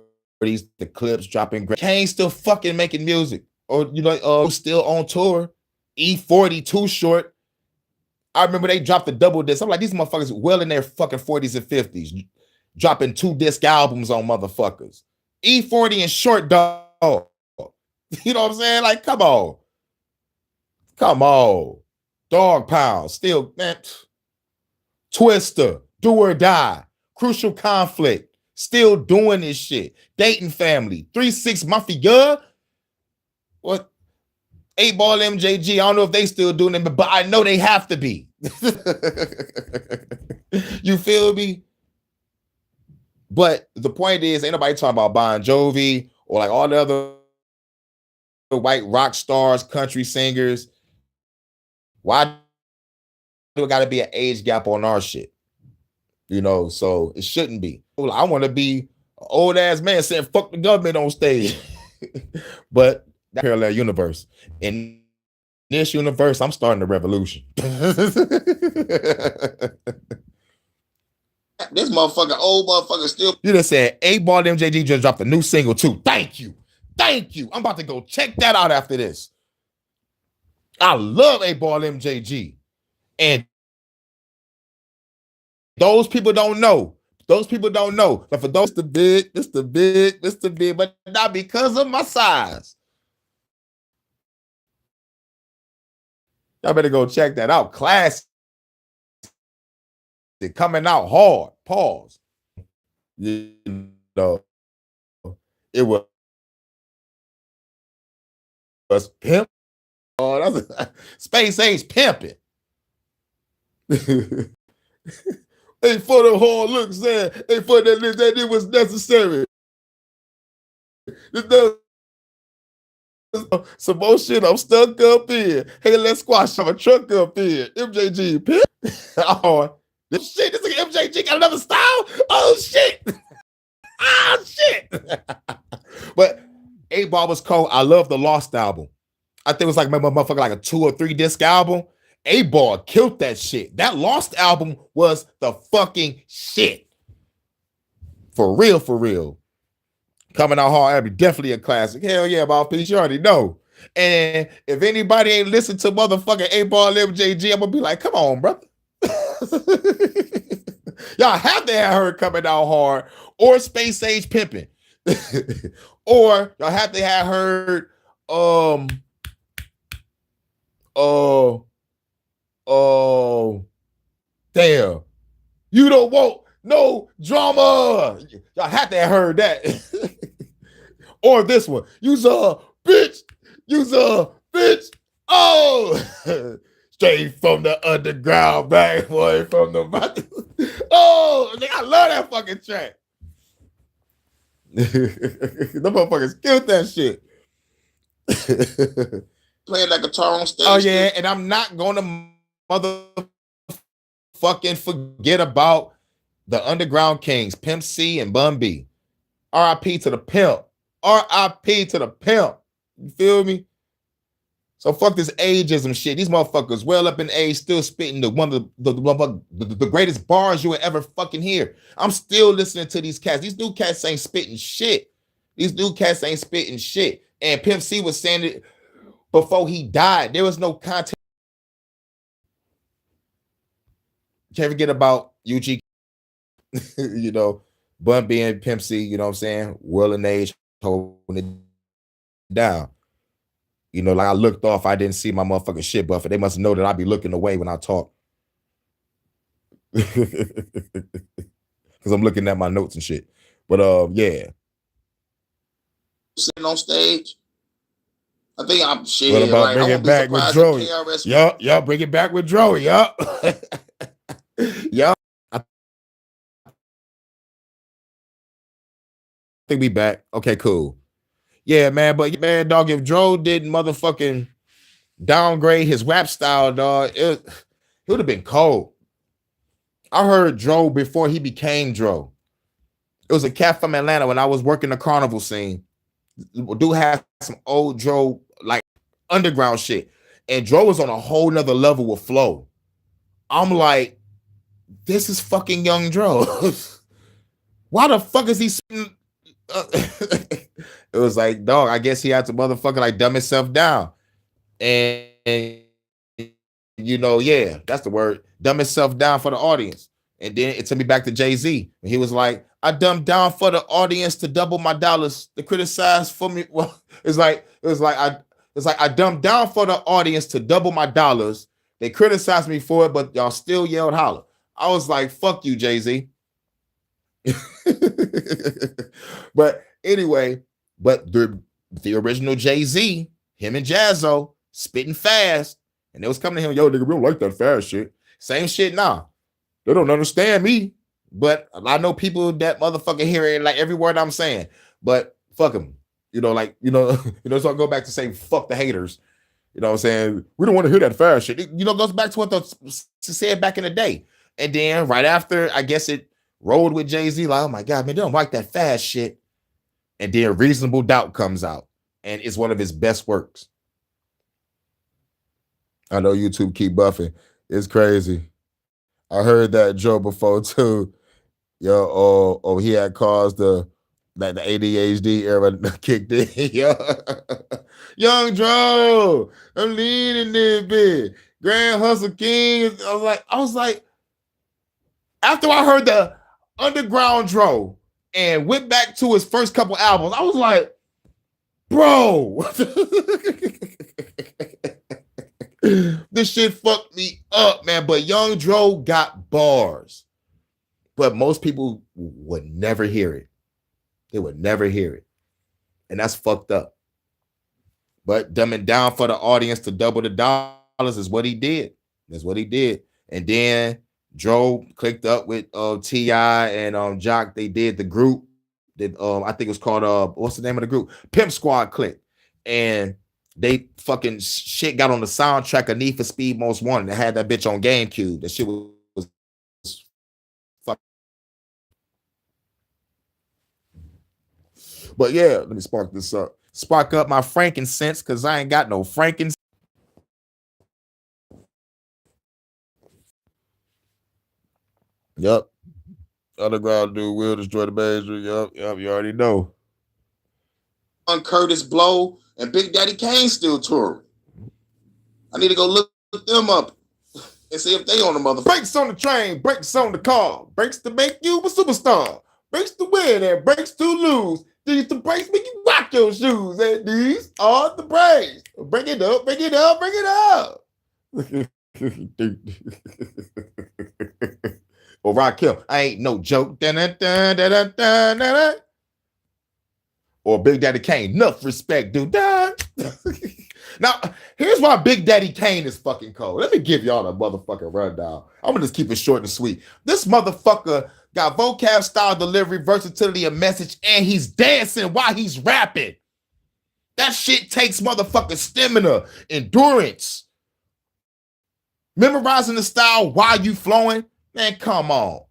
[SPEAKER 1] The Clips dropping great. Kane still fucking making music. Or, you know, still on tour. E40 Too Short. I remember they dropped the double disc. I'm like, these motherfuckers well in their fucking 40s and 50s. Dropping 2-disc albums on motherfuckers. E40 and Short Dog. You know what I'm saying? Like, come on. Come on. Dog Pound. Still, man. Twister. Do or Die. Crucial Conflict. Still doing this shit. Dayton Family. 3-6 Mafia. What? 8-Ball MJG. I don't know if they still doing it, but I know they have to be. You feel me? But the point is, ain't nobody talking about Bon Jovi or like all the other white rock stars, country singers. Why do it got to be an age gap on our shit? You know, so it shouldn't be. I want to be an old ass man saying fuck the government on stage. But that parallel universe. In this universe, I'm starting a revolution.
[SPEAKER 4] This motherfucker, old motherfucker still.
[SPEAKER 1] You just said 8-Ball MJG just dropped a new single too. Thank you. Thank you. I'm about to go check that out after this. I love 8-Ball MJG. And those people don't know. Those people don't know. But for those, the big, but not because of my size. Y'all better go check that out. Classic. coming out hard. Pause. You know, it was pimp. Oh, that's space age pimping. Hey, for the hard looks there. Hey, for that it was necessary. Some more shit. I'm stuck up here. Hey, let's squash some truck up here. MJG pimp. Oh, this shit. This MJG got another style. Oh shit. Oh shit. But 8-Ball was cold. I love the Lost album. I think it was like motherfucker like a 2 or 3 disc album. 8-Ball killed that shit. That Lost album was the fucking shit. For real, for real. Coming out hard, that'd be definitely a classic. Hell yeah, Bob Peace, you already know. And if anybody ain't listened to motherfucking 8-Ball MJG, I'm gonna be like, come on, brother. Y'all have to have heard Coming Out Hard or Space Age Pimping. Or y'all have to have heard damn. You don't want no drama. Y'all have to have heard that. Or this one. You's a bitch. You's a bitch. Oh. Straight from the underground, back boy, from the mountain. Oh, I love that fucking track. The motherfuckers killed that shit.
[SPEAKER 4] Playing that guitar on stage.
[SPEAKER 1] Oh yeah, and I'm not gonna motherfucking forget about the Underground Kings, Pimp C and Bun B. R.I.P. to the pimp. R.I.P. to the pimp. You feel me? So fuck this ageism shit. These motherfuckers well up in age still spitting one of the greatest bars you would ever fucking hear. I'm still listening to these cats. These new cats ain't spitting shit. These new cats ain't spitting shit. And Pimp C was saying it before he died. There was no content. Can't forget about UG, you know, Bun B and Pimp C, you know what I'm saying? Well in age, holding it down. You know, like I looked off, I didn't see my motherfucking shit buffer. They must know that I be looking away when I talk. Because I'm looking at my notes and shit. But yeah.
[SPEAKER 4] Sitting on stage. I think I'm shit.
[SPEAKER 1] What about
[SPEAKER 4] like,
[SPEAKER 1] bring it back with Dro? Yup, bring it back with Dro, yup. Yup. I think we back. Okay, cool. Yeah, man, but man, dog, if Dro didn't motherfucking downgrade his rap style, dog, it would have been cold. I heard Dro before he became Dro. It was a cat from Atlanta when I was working the carnival scene. Dude had some old Dro, like underground shit. And Dro was on a whole nother level with flow. I'm like, this is fucking young Dro. Why the fuck is he spitting? It was like, dog, I guess he had to motherfucking like dumb himself down. And you know, yeah, that's the word. Dumb himself down for the audience. And then it took me back to Jay-Z. He was like, I dumbed down for the audience to double my dollars. To criticize for me. Well, it's like I dumbed down for the audience to double my dollars. They criticized me for it, but y'all still yelled holler. I was like, fuck you, Jay-Z. But anyway, but the original Jay-Z, him and Jazzo, spitting fast, and they was coming to him, yo, nigga, we don't like that fast shit. Same shit now. They don't understand me, but I know people that motherfucking hear it like every word I'm saying. But fuck them, you know, like so I go back to say fuck the haters. You know what I'm saying? We don't want to hear that fast shit. It, goes back to what they said back in the day. And then right after, I guess it rolled with Jay-Z, like, oh my God, man, they don't like that fast shit. And then Reasonable Doubt comes out, and it's one of his best works. I know YouTube keep buffing. It's crazy. I heard that joke before too. Yo, he had caused the ADHD era kicked in. Yo. Young Dro, I'm leaning this bit. Grand Hustle King. I was like, after I heard the Underground Dro and went back to his first couple albums, I was like, bro, this shit fucked me up, man. But Young Dro got bars. but most people would never hear it. They would never hear it. And that's fucked up. But dumbing down for the audience to double the dollars is what he did. That's what he did. And then Dro clicked up with T.I. and Jock. They did the group that I think it was called what's the name of the group? Pimp Squad Click. And they fucking shit got on the soundtrack of Need for Speed Most Wanted. They had that bitch on GameCube. That shit was fucking. But yeah, let me spark this up. Spark up my frankincense because I ain't got no frankincense. Yep. Underground dude will destroy the mainstream. Yep. You already know.
[SPEAKER 4] On Curtis Blow and Big Daddy Kane still touring. I need to go look them up and see if they on the motherfucker.
[SPEAKER 1] Brakes on the train, brakes on the car, brakes to make you a superstar, brakes to win and brakes to lose. These the brakes make you rock your shoes, and these are the brakes. Bring it up, bring it up, bring it up. Or Raquel, I ain't no joke. Or Big Daddy Kane, enough respect, dude. Now, here's why Big Daddy Kane is fucking cold. Let me give y'all a motherfucking rundown. I'm gonna just keep it short and sweet. This motherfucker got vocab, style, delivery, versatility, and message, and he's dancing while he's rapping. That shit takes motherfucking stamina, endurance. Memorizing the style while you flowing, man, come on.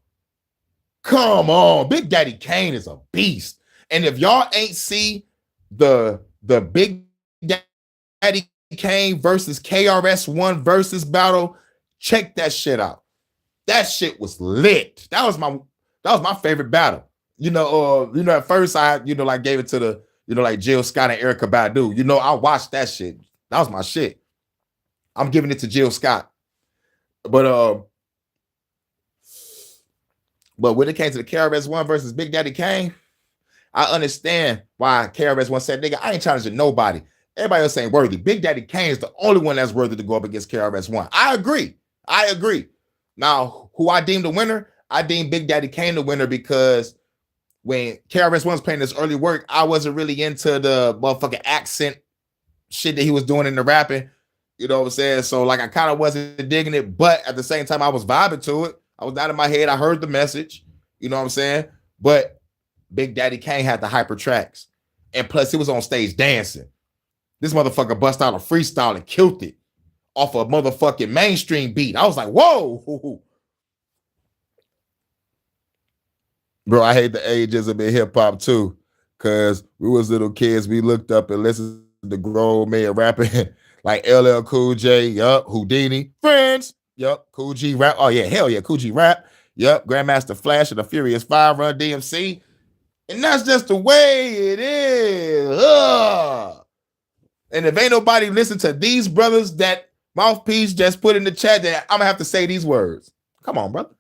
[SPEAKER 1] Come on. Big Daddy Kane is a beast. And if y'all ain't see the Big Daddy Kane versus KRS-One versus battle, check that shit out. That shit was lit. That was my favorite battle. At first I like gave it to the like Jill Scott and Erykah Badu. I watched that shit. That was my shit. I'm giving it to Jill Scott. But when it came to the KRS-One versus Big Daddy Kane, I understand why KRS-One said, nigga, I ain't challenging nobody. Everybody else ain't worthy. Big Daddy Kane is the only one that's worthy to go up against KRS-One. I agree. Now, who I deem the winner? I deem Big Daddy Kane the winner because when KRS-One was playing this early work, I wasn't really into the motherfucking accent shit that he was doing in the rapping. You know what I'm saying? So like I kind of wasn't digging it, but at the same time, I was vibing to it. I was out of my head. I heard the message. You know what I'm saying? But Big Daddy Kane had the hyper tracks. And plus, he was on stage dancing. This motherfucker bust out a freestyle and killed it off a motherfucking mainstream beat. I was like, whoa. Bro, I hate the ageism in hip-hop too. Because we was little kids. We looked up and listened to grown men rapping like LL Cool J, yup, Houdini, Friends, yup, Cool G rap. Oh yeah, hell yeah, Cool G rap. Yup, Grandmaster Flash and the Furious 5 Run DMC. And that's just the way it is. Ugh. And if ain't nobody listen to these brothers that Mouthpiece just put in the chat, then I'm gonna have to say these words. Come on, brother.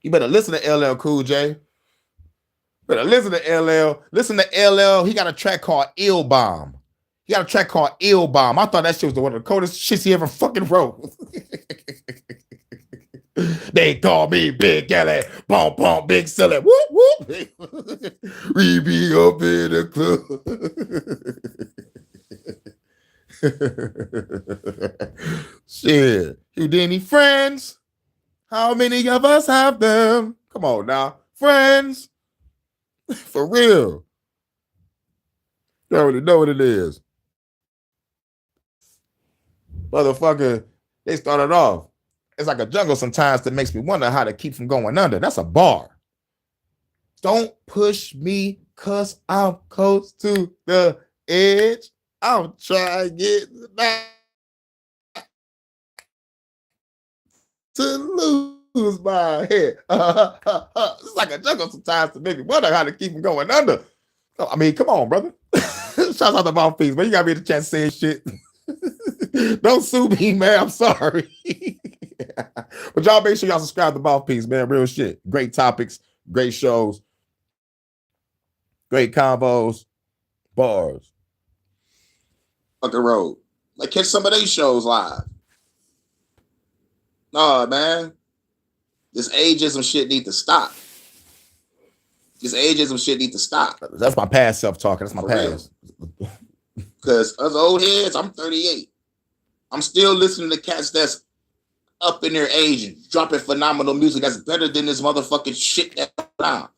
[SPEAKER 1] You better listen to LL Cool J. Better listen to LL. Listen to LL. He got a track called Ill Bomb. I thought that shit was one of the coldest shits he ever fucking wrote. They call me Big Kelly, pom pom, big silly, whoop whoop. We be up in the club. Shit, you did any friends? How many of us have them? Come on now, friends. For real. You already know what it is. Motherfucker, they started off. It's like a jungle sometimes that makes me wonder how to keep from going under. That's a bar. Don't push me because I'm close to the edge. I'm trying to get back to lose my head. It's like a jungle sometimes to make me wonder how to keep from going under. I mean, come on, brother. Shout out to Mouthpiece, man. You got me the chance to say shit. Don't sue me, man. I'm sorry. But y'all make sure y'all subscribe to Mouthpiece, man. Real shit. Great topics, great shows, great combos, bars.
[SPEAKER 4] Fucking road. Like catch some of these shows live. Nah, man. This ageism shit need to stop. This ageism shit need to stop.
[SPEAKER 1] That's my past self talking. That's my
[SPEAKER 4] For
[SPEAKER 1] past.
[SPEAKER 4] Because us old heads, I'm 38. I'm still listening to cats that's up in their age and dropping phenomenal music that's better than this motherfucking shit that's now.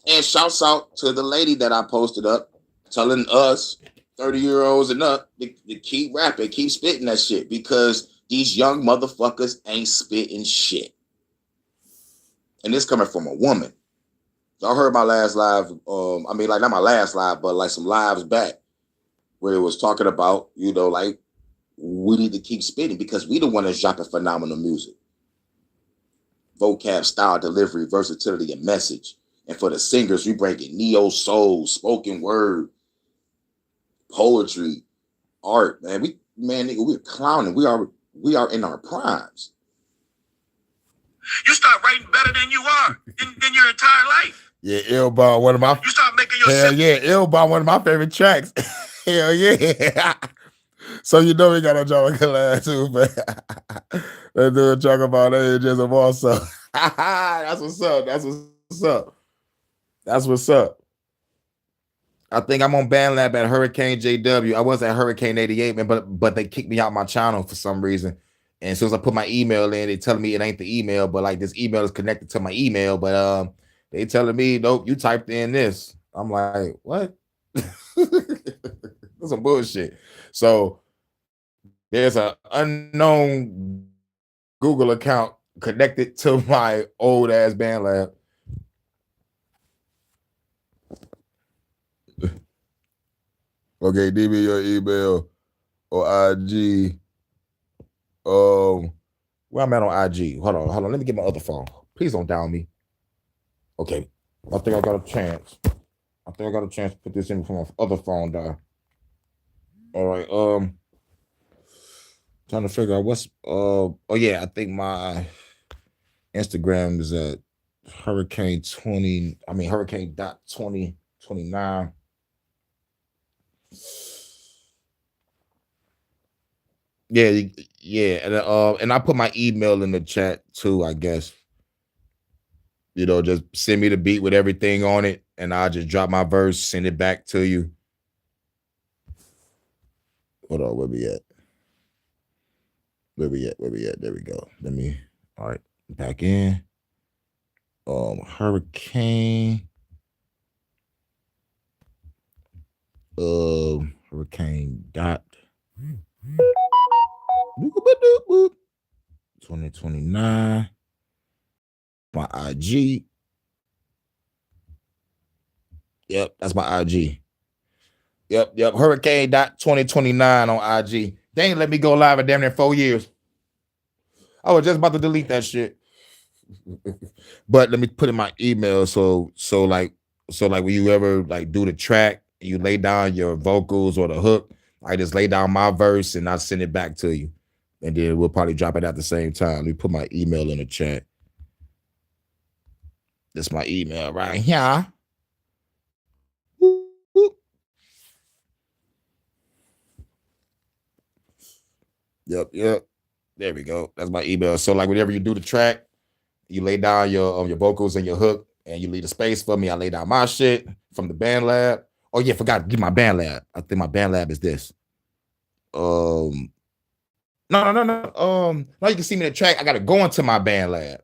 [SPEAKER 4] And shouts out to the lady that I posted up telling us 30-year-olds and up to keep rapping, keep spitting that shit because these young motherfuckers ain't spitting shit. And this coming from a woman. So I heard my last live, I mean, like not my last live, but like some lives back where it was talking about, you know, like we need to keep spitting because we the one that's dropping phenomenal music. Vocab, style, delivery, versatility, and message. And for the singers, we bring in neo soul, spoken word, poetry, art. Man, nigga, we're clowning. We are in our primes.
[SPEAKER 2] You start writing better than you are in your entire life.
[SPEAKER 1] Yeah, Illball, one of my.
[SPEAKER 2] You start making your
[SPEAKER 1] Hell yeah, Illball, one of my favorite tracks. Hell yeah. So you know we got a John collab too, but let's do a track about ageism also. That's what's up. That's what's up. That's what's up. I think I'm on BandLab at Hurricane JW. I was at Hurricane 88, man, but they kicked me out my channel for some reason. And as soon as I put my email in, they telling me it ain't the email, but like this email is connected to my email. But they telling me, nope, you typed in this. I'm like, what? That's some bullshit. So there's an unknown Google account connected to my old ass BandLab. Okay, give me your email or IG. Where I'm at on IG. Hold on. Let me get my other phone. Please don't down me. Okay. I think I got a chance. To put this in from my other phone down. All right. Trying to figure out what's oh yeah, I think my Instagram is at Hurricane 2029. Yeah, and I put my email in the chat too, I guess. You know, just send me the beat with everything on it, and I'll just drop my verse, send it back to you. Hold on, where we at? Where we at? There we go. All right, back in. Hurricane. Hurricane dot 2029. My IG. Yep, that's my IG. Yep. Hurricane dot 2029 on IG. They ain't let me go live in damn near 4 years. I was just about to delete that shit. But let me put in my email. So like when you ever like do the track, you lay down your vocals or the hook, I just lay down my verse and I send it back to you. And then we'll probably drop it at the same time. Let me put my email in the chat. That's my email right here. Yep. There we go. That's my email. So like whenever you do the track, you lay down your vocals and your hook and you leave a space for me. I lay down my shit from the BandLab. Oh yeah, forgot to give my BandLab. I think my BandLab is this. No. Now you can see me in the track. I gotta go into my BandLab.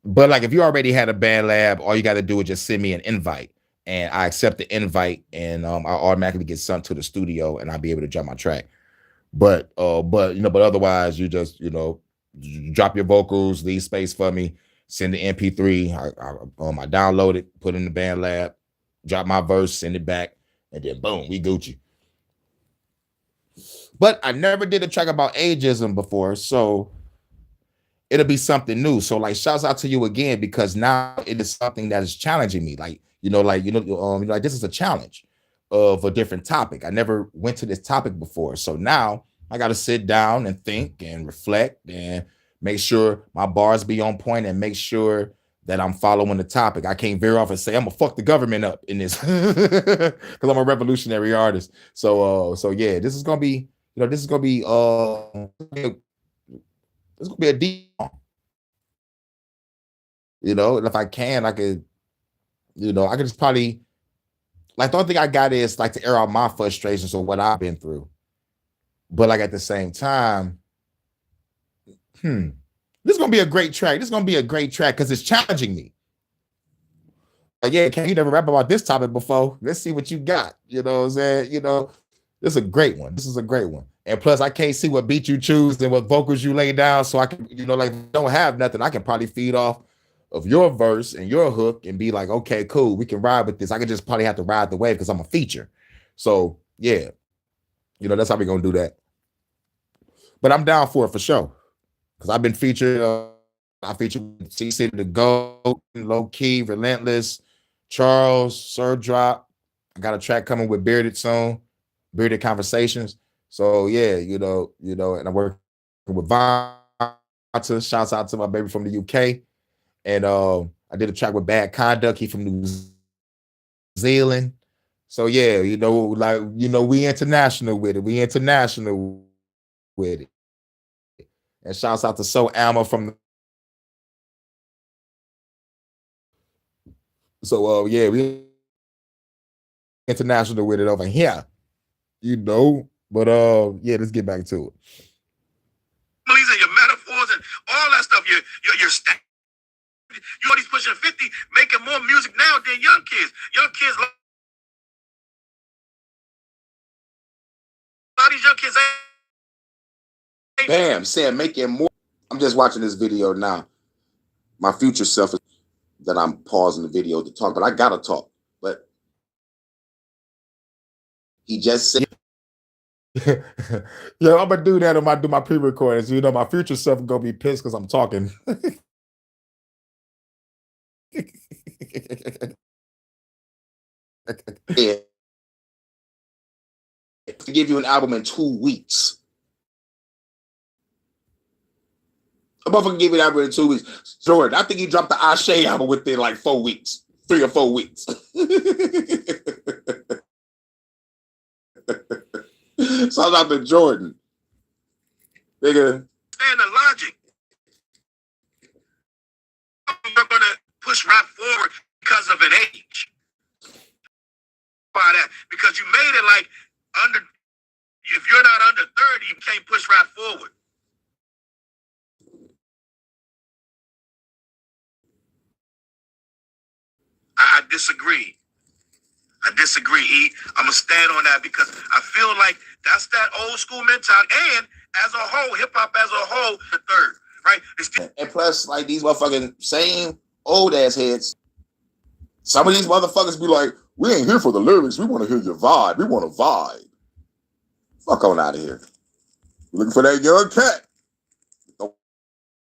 [SPEAKER 1] But like if you already had a BandLab, all you gotta do is just send me an invite. And I accept the invite and I automatically get sent to the studio and I'll be able to drop my track. But otherwise you just, drop your vocals, leave space for me, send the MP3. I download it, put it in the BandLab, drop my verse, send it back, and then boom, we Gucci. But I never did a track about ageism before, so it'll be something new. So like, shouts out to you again because now it is something that is challenging me. Like this is a challenge of a different topic. I never went to this topic before, so now I got to sit down and think and reflect and make sure my bars be on point and make sure that I'm following the topic. I can't veer off and say I'm gonna fuck the government up in this because I'm a revolutionary artist. So yeah, this is gonna be a It's gonna be a deep song. You know, and if I can, I could, you know, I could just probably like the only thing I got is like to air out my frustrations or what I've been through. But like at the same time, this is gonna be a great track. This is gonna be a great track because it's challenging me. Like, yeah, can you never rap about this topic before? Let's see what you got. You know what I'm saying? You know, this is a great one. This is a great one. And plus, I can't see what beat you choose and what vocals you lay down. So I can, you know, like don't have nothing. I can probably feed off of your verse and your hook and be like, okay, cool, we can ride with this. I could just probably have to ride the wave because I'm a feature. So yeah, you know, that's how we're gonna do that. But I'm down for it for sure. Because I've been featured, I featured C City the Go, Low Key, Relentless, Charles, Sir Drop. I got a track coming with Bearded soon, Bearded Conversations. So yeah, and I'm working with Vonta. Shouts out to my baby from the UK. And I did a track with Bad Conduct. He from New Zealand. So yeah, we international with it. We international with it. And shouts out to So Alma from. So yeah, we international with it over here, you know. But yeah, let's get back to it.
[SPEAKER 2] And your metaphors and all that stuff. Your you always pushing 50, making more music now than young kids. Young kids, a lot of these young kids ain't.
[SPEAKER 4] Bam, said making more. I'm just watching this video now. My future self is that I'm pausing the video to talk, but I gotta talk. But he just said,
[SPEAKER 1] "Yo, I'm gonna do that when I do my pre-recordings. You know, my future self gonna be pissed because I'm talking."
[SPEAKER 4] yeah, to give you an album in 2 weeks. A motherfucker gave me an album in 2 weeks. Jordan, I think he dropped the Ashe album within like 4 weeks, 3 or 4 weeks. Shout out to Jordan. Nigga.
[SPEAKER 2] And the logic. You're gonna push rap forward because of an age. By that, because you made it like under. If you're not under 30, you can't push rap forward. I disagree. I disagree, E. I'm going to stand on that because I feel like that's that old school mentality. And as a whole, hip-hop as a whole, the third, right?
[SPEAKER 4] And plus, like, these motherfucking same old-ass heads, some of these motherfuckers be like, we ain't here for the lyrics. We want to hear your vibe. We want to vibe. Fuck on out of here. We're looking for that young cat.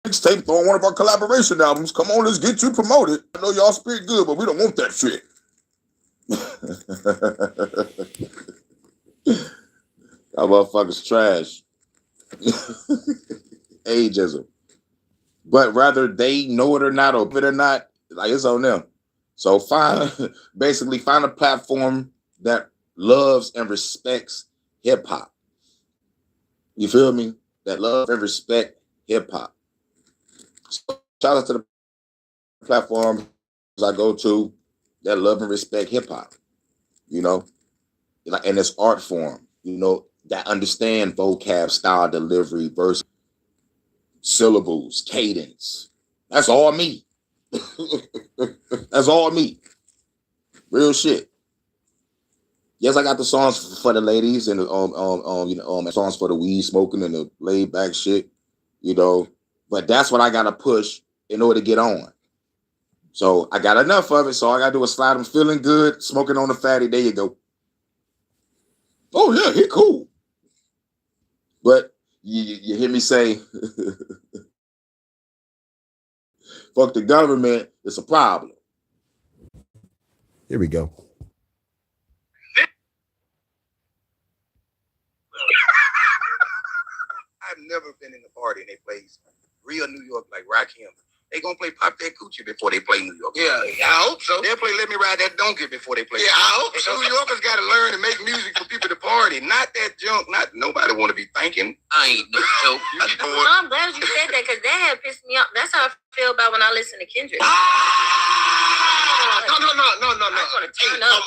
[SPEAKER 4] Mixtape, throw on one of our collaboration albums. Come on, let's get you promoted. I know y'all spit good, but we don't want that shit. That motherfucker's trash. Ageism. But whether they know it or not, or it or not, like it's on them. So basically find a platform that loves and respects hip hop. You feel me? That love and respect hip hop. So shout out to the platforms I go to that love and respect hip hop, you know, like in its art form, you know, that understand vocab, style, delivery, verse, syllables, cadence. That's all me. That's all me. Real shit. Yes, I got the songs for the ladies and songs for the weed smoking and the laid back shit, you know. But that's what I gotta push in order to get on. So I got enough of it. So I gotta do a slide. I'm feeling good, smoking on the fatty. There you go. Oh yeah, he cool. But you hear me say, fuck the government, it's a problem.
[SPEAKER 1] Here we go.
[SPEAKER 5] I've never been in a party and they play real New York like Rakim
[SPEAKER 2] They gonna play Pop That Coochie before they play New York. Yeah, I hope so. They'll play Let Me Ride That Donkey before they play. Yeah, I hope so. New Yorkers gotta learn to make music for people to party, not that junk. Not nobody want to be thinking. I ain't no joke.
[SPEAKER 5] Well, I'm glad you said that because that had pissed me off. That's how I feel about when I listen to Kendrick.
[SPEAKER 2] No.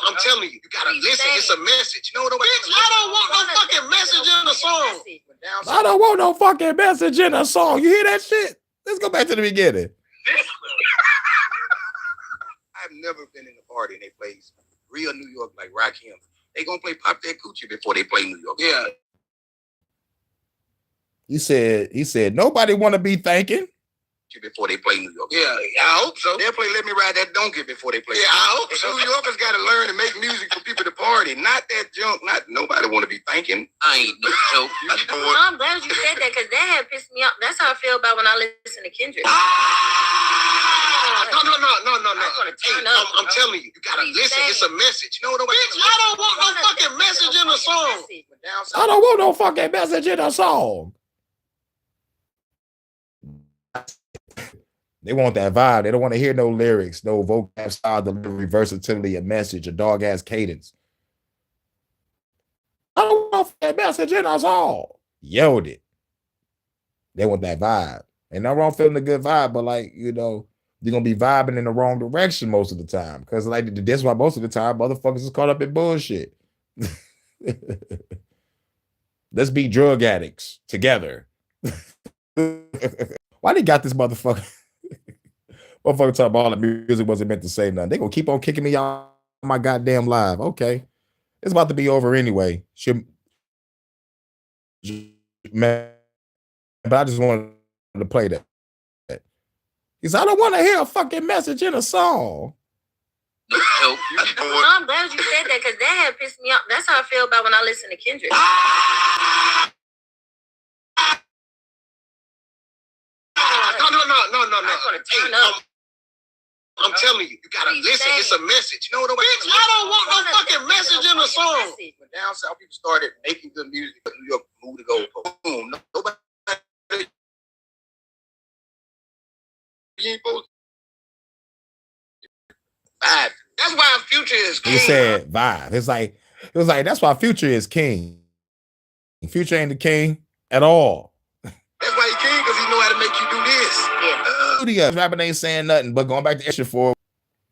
[SPEAKER 2] I'm telling you, you gotta listen. It's a message. No, bitch, I don't want no fucking message in the song.
[SPEAKER 1] I don't want no fucking message in a song. You hear that shit? Let's go back to the beginning.
[SPEAKER 2] I've never been in a party and they play real New York like Rakim. They gonna play Pop That Coochie before they play New York. Yeah.
[SPEAKER 1] He said nobody want to be thinking
[SPEAKER 2] before they play New York. Yeah, I hope so. They'll play Let Me Ride That Donkey before they play. Yeah, I hope so. New Yorkers gotta learn to make music for people to party, not that junk. Not nobody want to be thinking. I ain't no joke.
[SPEAKER 5] Well, I'm glad you said that because that had pissed me off. That's how I feel about when I listen to Kendrick.
[SPEAKER 2] No. I'm telling you, you gotta listen. It's a message. No, bitch, I don't want no fucking message in a song.
[SPEAKER 1] I don't want no fucking message in a song. They want that vibe. They don't want to hear no lyrics, no vocab style, delivery, versatility, a message, a dog ass cadence. I don't want that message in us all. Yelled it. They want that vibe. And not wrong feeling a good vibe, but like, you know, you're gonna be vibing in the wrong direction most of the time. Because like that's why most of the time motherfuckers is caught up in bullshit. Let's be drug addicts together. Why they got this motherfucker? Motherfucker talking about all the music wasn't meant to say nothing. They gonna keep on kicking me out my goddamn live. Okay. It's about to be over anyway. Man, but I just wanted to play that. He said, I don't want to hear a fucking message in a song.
[SPEAKER 5] Well, I'm glad you said that because that had pissed me off. That's how I feel about when I listen to Kendrick.
[SPEAKER 2] No. I'm telling you, you gotta listen. It's a message. No, bitch, I don't want no fucking message in a song. When down south people started making good music, but New York moved to go boom. Nobody. Vibe. That's why Future is king.
[SPEAKER 1] He said vibe. It was like that's why Future is king. Future ain't the king at all.
[SPEAKER 2] That's why he king, because he know how to make you do this.
[SPEAKER 1] Yeah. Rapping ain't saying nothing, but going back to issue 4,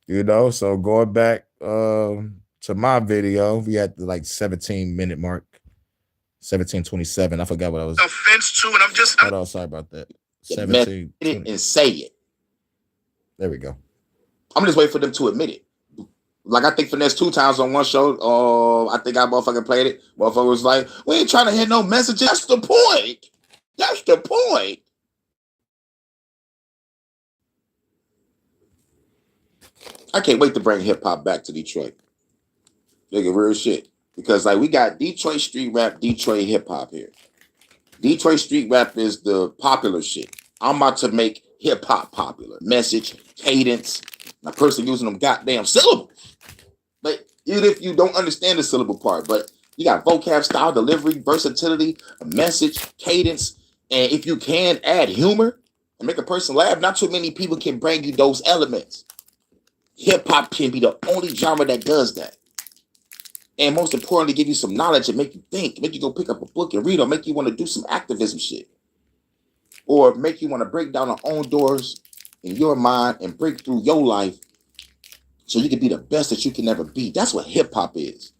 [SPEAKER 1] you know, so going back to my video, we had the like 17-minute mark. 17:27. I forgot what I was.
[SPEAKER 2] Offense to, and I'm
[SPEAKER 1] hold on, sorry about that. 17
[SPEAKER 4] and say it.
[SPEAKER 1] There we go.
[SPEAKER 4] I'm just waiting for them to admit it. Like I think Finesse 2 times on one show. I think I motherfucking played it. Motherfucker was like, we ain't trying to hear no messages. That's the point. That's the point. I can't wait to bring hip hop back to Detroit. Nigga, real shit. Because like we got Detroit street rap, Detroit hip hop here. Detroit street rap is the popular shit. I'm about to make hip hop popular. Message, cadence, my person using them goddamn syllables. But even if you don't understand the syllable part, but you got vocab, style, delivery, versatility, a message, cadence, and if you can add humor and make a person laugh, not too many people can bring you those elements. Hip hop can be the only genre that does that. And most importantly, give you some knowledge and make you think, make you go pick up a book and read, or make you want to do some activism shit. Or make you want to break down our own doors in your mind and break through your life so you can be the best that you can ever be. That's what hip hop is.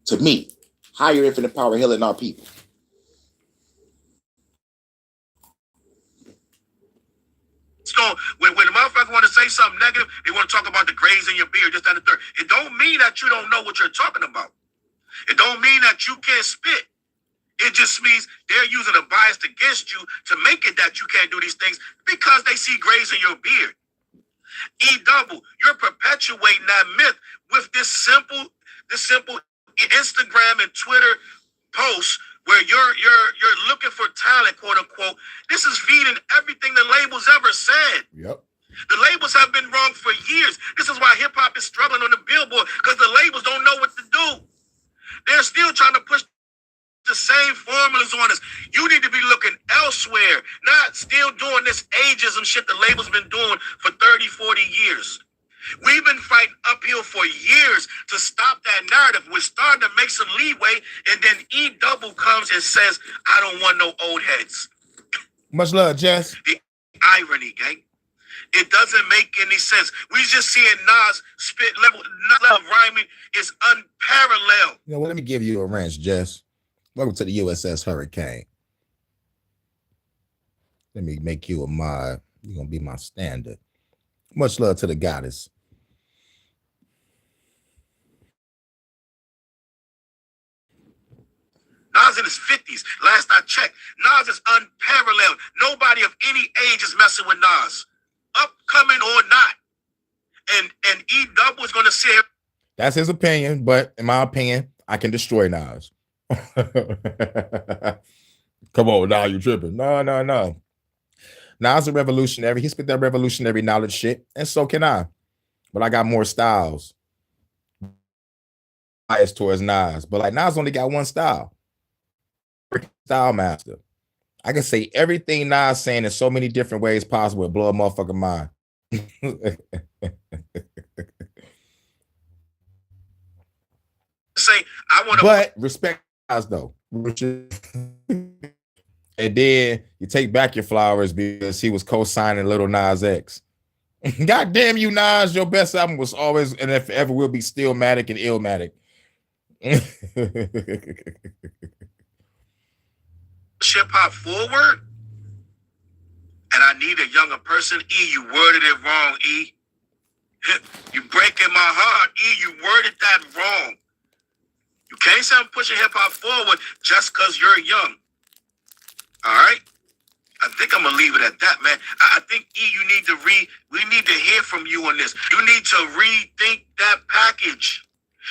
[SPEAKER 4] To me, higher infinite power, healing our people.
[SPEAKER 2] So when the motherfuckers want to say something negative, they want to talk about the grays in your beard, just that and the third. It don't mean that you don't know what you're talking about. It don't mean that you can't spit. It just means they're using a bias against you to make it that you can't do these things because they see grays in your beard. E-double, you're perpetuating that myth with this simple Instagram and Twitter posts where you're looking for talent, quote unquote. This is feeding everything the labels ever said.
[SPEAKER 1] Yep.
[SPEAKER 2] The labels have been wrong for years. This is why hip hop is struggling on the Billboard, because the labels don't know what to do. They're still trying to push the same formulas on us. You need to be looking elsewhere, not still doing this ageism shit the label's been doing for 30, 40 years. We've been fighting uphill for years to stop that narrative. We're starting to make some leeway, and then E double comes and says, I don't want no old heads.
[SPEAKER 1] Much love, Jess.
[SPEAKER 2] The irony, gang. It doesn't make any sense. We just seeing Nas spit level of rhyming is unparalleled.
[SPEAKER 1] You know, well, let me give you a wrench, Jess. Welcome to the USS Hurricane. Let me make you a mod. You're going to be my standard. Much love to the goddess.
[SPEAKER 2] Nas in his 50s. Last I checked, Nas is unparalleled. Nobody of any age is messing with Nas. Upcoming or not. And E double is going to say.
[SPEAKER 1] That's his opinion, but in my opinion, I can destroy Nas. Come on, now you tripping. No. Nas a revolutionary. He spit that revolutionary knowledge shit, and so can I. But I got more styles. Bias towards Nas. But like Nas only got one style. Style master. I can say everything Nas saying in so many different ways possible and blow a motherfucking mind.
[SPEAKER 2] Say, I want to.
[SPEAKER 1] But respect Nas though. And then you take back your flowers because he was co-signing Little Nas X. God damn you, Nas. Your best album was always, and if ever will be, Stillmatic and Illmatic.
[SPEAKER 2] Hip hop forward, and I need a younger person. E, you worded it wrong, E. You breaking my heart, E. You worded that wrong. You can't say I'm pushing hip hop forward just because you're young. All right? I think I'm gonna leave it at that, man. I think E, we need to hear from you on this. You need to rethink that package.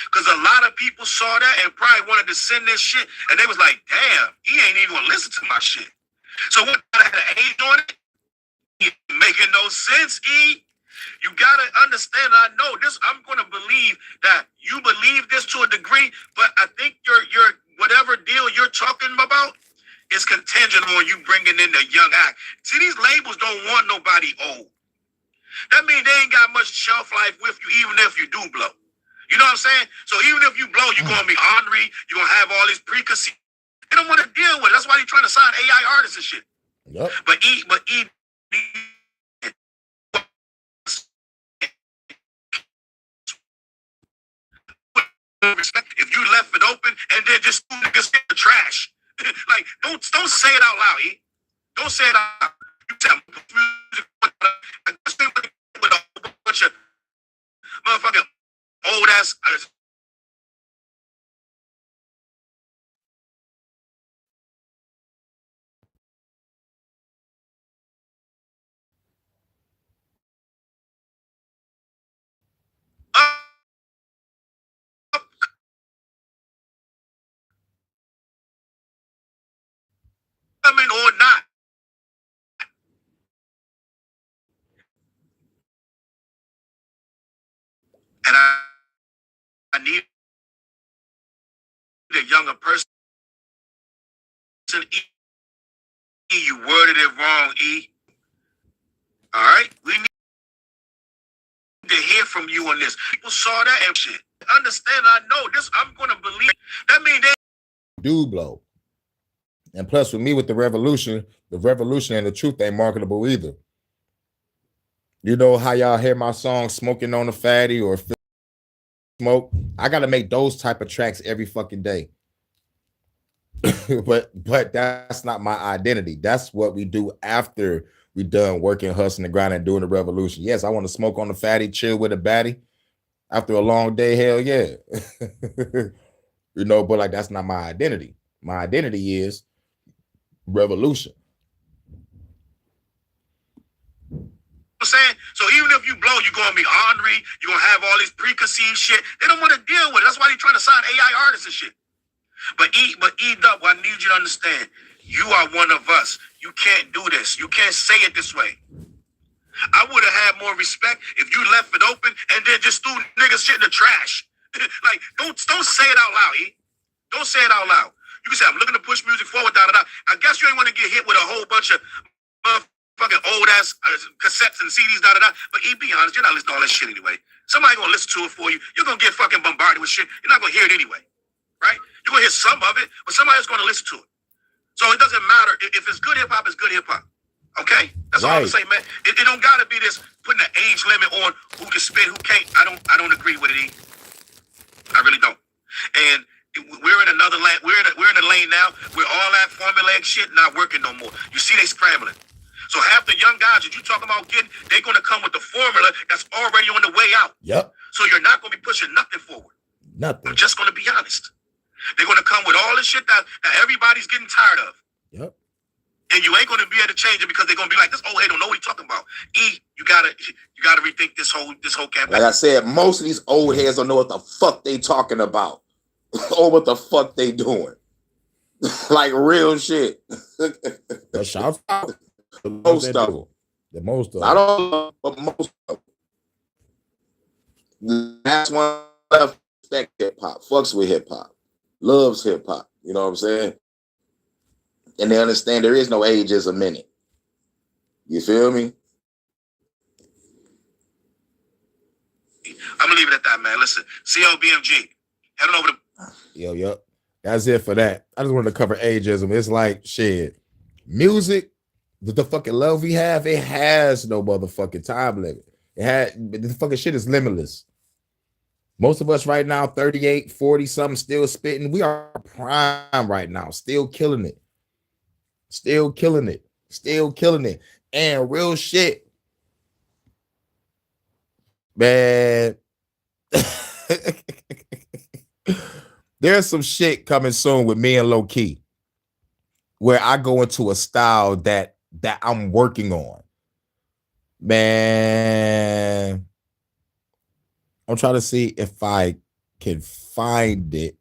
[SPEAKER 2] Because a lot of people saw that and probably wanted to send this shit, and they was like, damn, he ain't even gonna listen to my shit. So what, I had an age on it? Making no sense, E. You gotta understand, I know this, I'm gonna believe that you believe this to a degree, but I think your whatever deal you're talking about is contingent on you bringing in the young act. See, these labels don't want nobody old. That means they ain't got much shelf life with you, even if you do blow. You know what I'm saying? So even if you blow, you're going to be ornery. You're going to have all these preconceived. They don't want to deal with it. That's why they're trying to sign AI artists and shit.
[SPEAKER 1] Yep.
[SPEAKER 2] But respect if you left it open and then just niggas get the trash. Like, don't say it out loud, E. Don't say it out loud. You tell me with a whole bunch of motherfucking old ass. Coming or not. And I need a younger person. E, you worded it wrong, E. All right? We need to hear from you on this. People saw that and shit. Understand, I know this, I'm going to believe. That means they
[SPEAKER 1] do blow. And plus, with me, with the revolution and the truth ain't marketable either. You know how y'all hear my song Smoking on the Fatty or Smoke? I got to make those type of tracks every fucking day. but that's not my identity. That's what we do after we done working, hustling, and grinding, and doing the revolution. Yes, I want to smoke on the fatty, chill with a baddie after a long day. Hell yeah. You know, but like that's not my identity. My identity is revolution.
[SPEAKER 2] I'm saying? So even if you blow, you're going to be ornery, you're going to have all this preconceived shit. They don't want to deal with it. That's why they're trying to sign AI artists and shit. But E-Dub, I need you to understand, you are one of us. You can't do this. You can't say it this way. I would have had more respect if you left it open and then just threw niggas shit in the trash. Like, don't say it out loud, E. Don't say it out loud. You can say, I'm looking to push music forward, da-da-da. I guess you ain't want to get hit with a whole bunch of motherfucking old-ass cassettes and CDs, da-da-da. But be honest, you're not listening to all that shit anyway. Somebody going to listen to it for you. You're going to get fucking bombarded with shit. You're not going to hear it anyway, right? You're going to hear some of it, but somebody's going to listen to it. So it doesn't matter. If it's good hip-hop, it's good hip-hop. Okay? That's all I'm saying, man. It don't got to be this putting an age limit on who can spit, who can't. I don't agree with it, I really don't. And we're in another lane. We're in a lane now where all that formulaic shit not working no more. You see they scrambling. So half the young guys that you talking about getting, they're going to come with the formula that's already on the way out.
[SPEAKER 1] Yep.
[SPEAKER 2] So you're not going to be pushing nothing forward.
[SPEAKER 1] Nothing.
[SPEAKER 2] I'm just going to be honest. They're going to come with all this shit that everybody's getting tired of.
[SPEAKER 1] Yep.
[SPEAKER 2] And you ain't going to be able to change it because they're going to be like, this old head don't know what he's talking about. You gotta rethink this whole campaign.
[SPEAKER 4] Like I said, most of these old heads don't know what the fuck they talking about or what the fuck they doing. Like real shit.
[SPEAKER 1] But shout out to
[SPEAKER 4] most of them.
[SPEAKER 1] The most of them.
[SPEAKER 4] I don't know, but most of them. That's one left. Respect hip hop, fucks with hip hop, loves hip hop. You know what I'm saying? And they understand there is no ageism in it. You feel me?
[SPEAKER 2] I'm gonna leave it at that, man. Listen, CLBMG, heading over to.
[SPEAKER 1] Yep. That's it for that. I just wanted to cover ageism. It's like shit. Music, the fucking love we have, it has no motherfucking time limit. The fucking shit is limitless. Most of us right now, 38, 40 something, still spitting. We are prime right now, still killing it. Still killing it. Still killing it. And real shit. Man. There's some shit coming soon with me and Low Key where I go into a style that I'm working on. Man. I'm trying to see if I can find it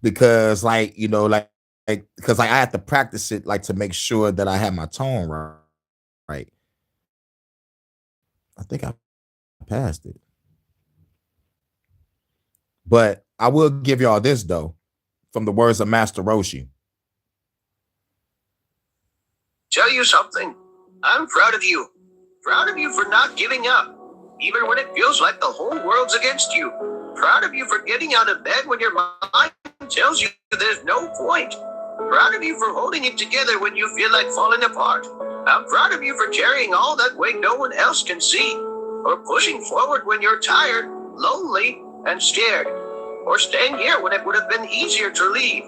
[SPEAKER 1] because because I have to practice it to make sure that I have my tone right. I think I passed it. But I will give y'all this though, from the words of Master Roshi.
[SPEAKER 6] Tell you something. I'm proud of you. Proud of you for not giving up. Even when it feels like the whole world's against you. Proud of you for getting out of bed when your mind tells you there's no point. Proud of you for holding it together when you feel like falling apart. I'm proud of you for carrying all that weight no one else can see. Or pushing forward when you're tired, lonely, and scared. Or staying here when it would have been easier to leave.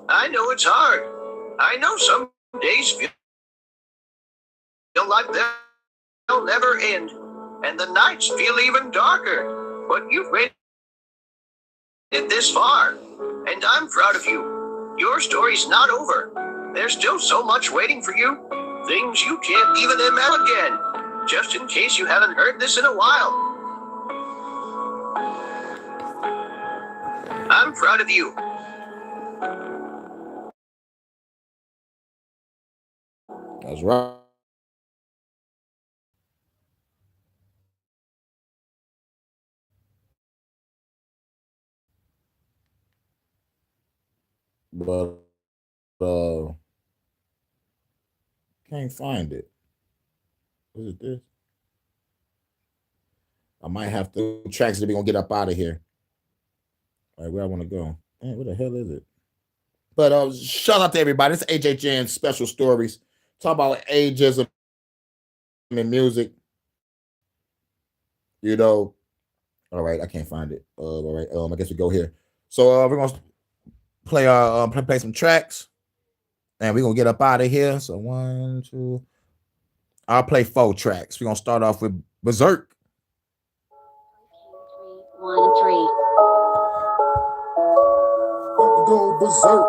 [SPEAKER 6] I know it's hard. I know some days feel like they'll never end. And the nights feel even darker. But you've made it this far. And I'm proud of you. Your story's not over. There's still so much waiting for you. Things you can't even imagine again. Just in case you haven't heard this in a while. I'm proud of you.
[SPEAKER 1] That's right. But can't find it. Is it this? I might have to tracks that we're gonna get up out of here. All right, where I want to go. Man, where the hell is it? But shout out to everybody. It's HHN Special Stories. Talk about ageism in music. You know. All right, I can't find it. All right. I guess we go here. So we're gonna play some tracks, and we're gonna get up out of here. So 1, 2. I'll play 4 tracks. We're gonna start off with Berserk.
[SPEAKER 5] 1, 3.
[SPEAKER 1] Go Berserk.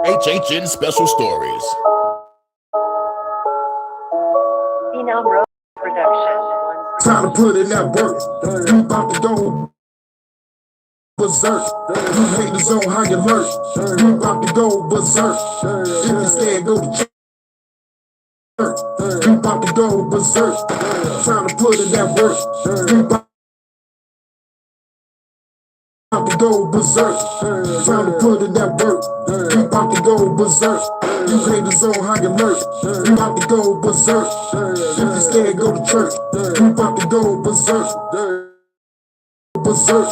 [SPEAKER 1] HHN Special Stories.
[SPEAKER 7] Phenom Road Production.
[SPEAKER 8] Time to put in that work. You about to go berserk. You haters on high alert. You about to go berserk. If you scared, go to church. You about to go berserk. Time to put in that work. You about to go berserk. Time to put in that work. We about to go berserk. You haters on high alert. We about to go berserk. If you scared, go to church. We about to go berserk. Berserk.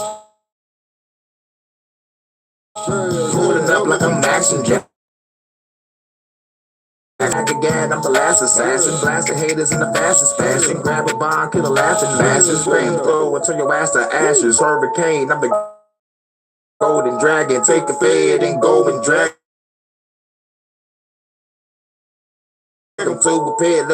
[SPEAKER 4] Pulling up like I'm Action Jack. Like a gad, I'm the last assassin. Blasting haters in the fastest fashion. Grab a bomb, kill a laughing masses. Flamethrower, turn your ass to ashes. Hurricane, I'm the golden dragon. Take a fade and go and drag him to a pit.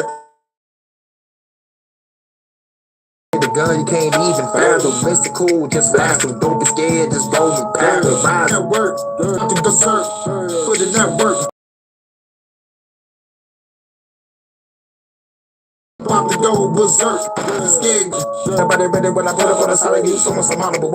[SPEAKER 4] The gun you can't even fathom. Mr. Cool, just last him. Don't be scared, just go and paddle. Rise
[SPEAKER 8] That work. I think berserk. Put in that work. About to go berserk. Scared.
[SPEAKER 4] Somebody ready when I put up on the side of you. Someone some honorable.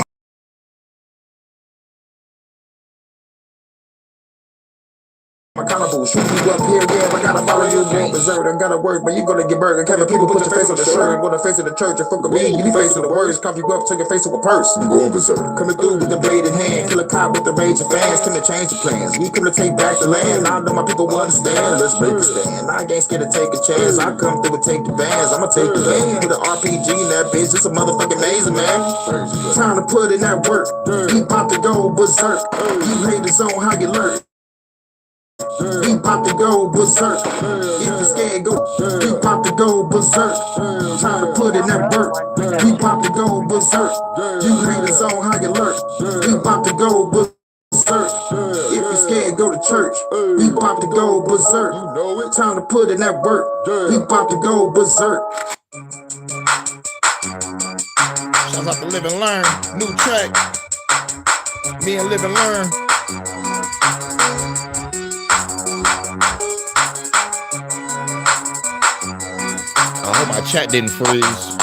[SPEAKER 4] Accountable, shoot you up here, yeah, I gotta follow you, going berserk, I gotta work, but you gonna get burned. Kevin, people put your face on the shirt, go to face of the church, and fuck with me, you be facing the words, cough you up, take your face to a purse. I'm going berserk, coming through with the blade in hand, kill a cop with the rage of fans, come to change the plans, we come to take back the land, I know my people understand, let's make a stand, I ain't scared to take a chance, I come through and take the bands, I'ma take the land, with an RPG in that bitch, it's a motherfucking amazing, man. Time to put in that work, we about to go berserk, you haters on how you lurk. We about to go berserk. If you scared, go. We about to go berserk. Time to put in that work. We about to go berserk. You haters on how you lurk. We about to go berserk. If you scared, go to church. We about to go berserk. Time to put in that work. We about to go berserk.
[SPEAKER 1] Shout out to Live and Learn. New track. Me and Live and Learn. I hope my chat didn't freeze.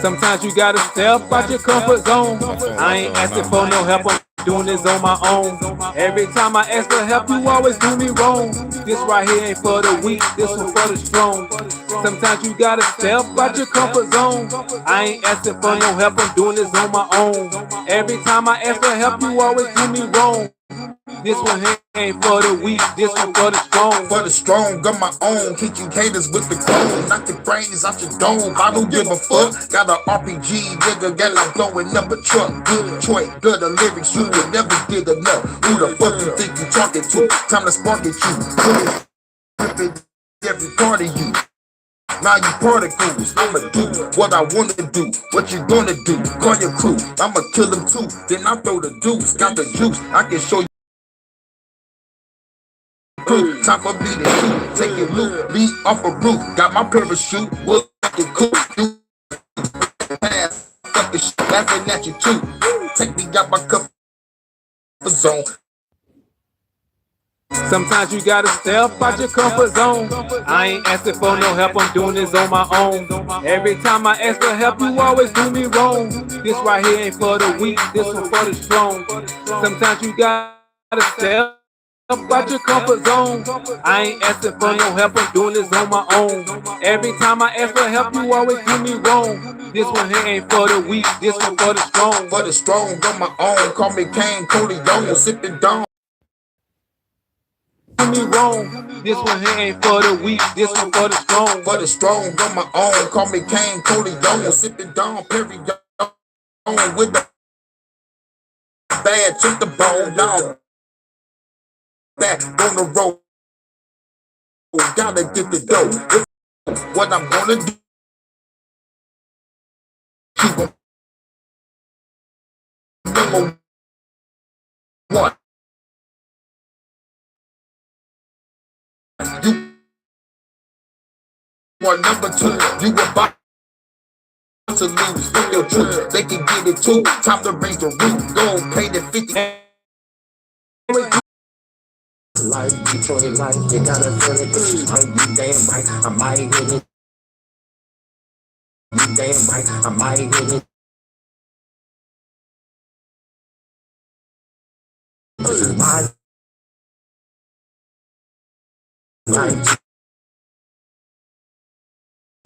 [SPEAKER 9] Sometimes you gotta step out your comfort zone. I ain't asking for no help, I'm doing this on my own. Every time I ask for help, you always do me wrong. This right here ain't for the weak, this one for the strong. Sometimes you gotta step out your comfort zone. I ain't asking for no help, I'm doing this on my own. Every time I ask for help, you always do me wrong. This one here ain't for the weak, this one for the strong.
[SPEAKER 8] For the strong, got my own. Hit you haters with the chrome. Knock your brains out your dome. I don't give a fuck. Got an RPG, nigga, got I'm blowing up a truck. Good choice, good lyrics, you will never get enough. Who the fuck you think you talking to? Time to spark at you. Put it every part of you. Now you particles, I'ma do what I wanna do. What you gonna do? Call your crew, I'ma kill them too. Then I throw the deuce, got the juice, I can show you. Time for me to shoot, take your loot, lead off a roof. Got my parachute, look like a cool dude. Pass, fucking shit, laughing at you too. Take me out my comfort zone.
[SPEAKER 9] Sometimes you gotta step out your comfort zone. I ain't asking for no help, I'm doing this on my own. Every time I ask for help, you always do me wrong. This right here ain't for the weak, this one for the strong. Sometimes you gotta step out your comfort zone. I ain't asking for no help, I'm doing this on my own. Every time I ask for help, you always do me wrong. This one here ain't for the weak, this one for the strong.
[SPEAKER 8] For the strong, got my own. Call me Kane, Cody, Young, sipping down.
[SPEAKER 9] Do me wrong. This one here ain't for the weak, this one for the strong.
[SPEAKER 8] For the strong, got my own. Call me Kane, Cody, Young, sipping down. Perry, Young, with the bad, took the bone down. Back on the road, gotta get the dough. What I'm gonna do, keep on number one. You are number two. You about to lose. Fuck your truth, they can get it too. Time to raise the roof. Go pay the 50.
[SPEAKER 4] Life, Detroit life, you gotta feel it, cause you might be damn right, I might hit it. You damn right, I might hit it. This is my life.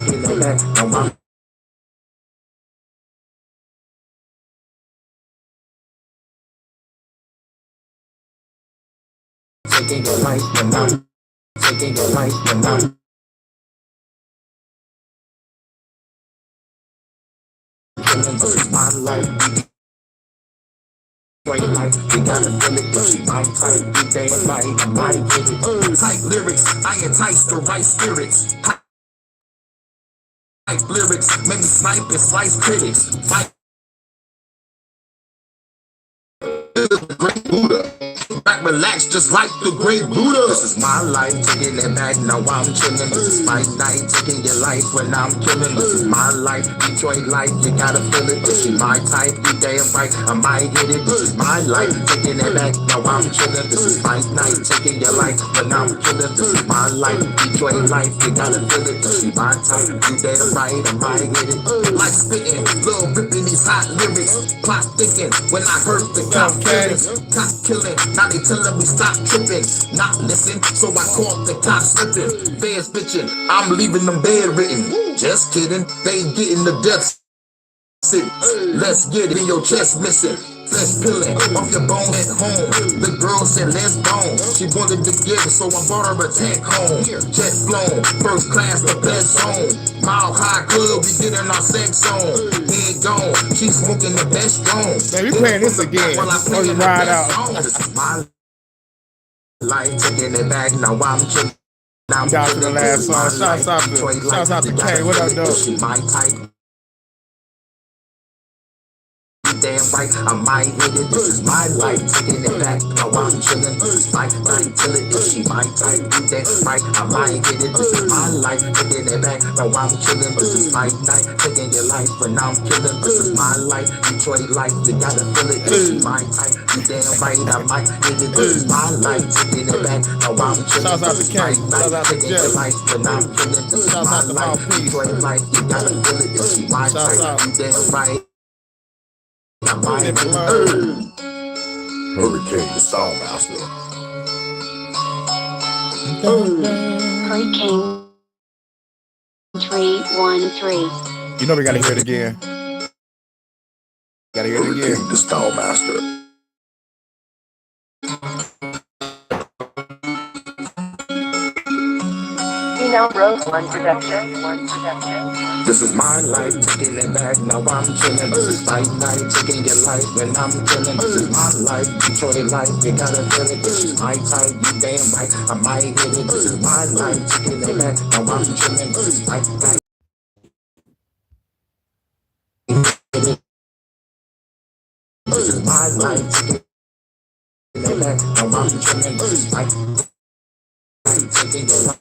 [SPEAKER 4] You know that, no,
[SPEAKER 8] taking your life when I'm taking your life when I'm killing. This is my life. Right life, you gotta feel it. If she my type, you damn right, I might get it. Type lyrics, I entice the right spirits. Type lyrics, make me snipe and slice critics. Fight the great Buddha. Back, relax, just like the great Buddha. This is my life, taking it back, now I'm chilling. This is my night, taking your life when I'm killing. This is my life, Detroit life, you gotta feel it. This is my type, you damn right, I might hit it. This is my life, taking it back, now I'm chilling. This is my night, taking your life when I'm killing. This is my life, Detroit life, you gotta feel it. This is my type, you damn right, I might hit it. Like spitting, little ripping these hot lyrics. Plot thinking, when I heard the cop killings, cop killing. Now they telling me stop tripping, not listen, so I caught the cops slipping. Fans bitching, I'm leaving them bedridden. Just kidding, they ain't getting the death sentence. Let's get it in your chest missing. Flesh peeling off your bone at home. The girl said let's bone. She wanted to give it, so I brought her a tank home. Jet flown, first class, the best zone. Mile high club, we getting our sex on. Head gone, she smoking the best strong.
[SPEAKER 1] Man, we playing this again.
[SPEAKER 8] Before you ride out. This is my life, taking it back, now I'm chilling.
[SPEAKER 1] Shout out to the last song. Shout out to K. What up, though?
[SPEAKER 8] She my type. Damn right, I might hit it. This is my life, taking it back, now I'm chilling. This is my night, till it is she my type. You damn right, I might hit it. This is my life, taking it back, now I'm chilling. This is my night, taking your life when I'm killing. This is my life, Detroit life, you gotta feel it. This is my type, you damn right, I might hit it. This is my life, taking it back, now I'm chilling. This is my night, taking your life when I'm killing. This is my life, Detroit life, you gotta feel it. This is my type, you damn right. Hurricane, the Soundmaster.
[SPEAKER 10] Hurricane 313.
[SPEAKER 1] You know we gotta hear it again. Gotta hear it again.
[SPEAKER 8] Hurricane, the Soundmaster.
[SPEAKER 7] Rose One Production.
[SPEAKER 8] This is my life, taking it back, now I'm chilling. This is my night, taking your life when I'm killing. This is my life, Detroit life, you gotta feel it. This is my type, you damn right, I might hit it. This is my life, taking it back, now I'm chilling. This is my life. This is my life, taking it back, now I'm chilling. This is my life, taking your life.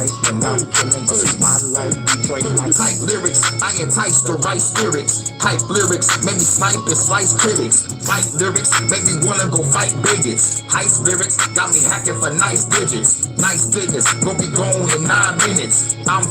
[SPEAKER 8] And I'm killing, this is my life, Detroit life. Type lyrics, I entice the right spirits. Type lyrics, make me snipe and slice critics. Fight lyrics, make me wanna go fight bigots. Heist lyrics, got me hacking for nice digits. Nice business, gonna be gone in 9 minutes. I'm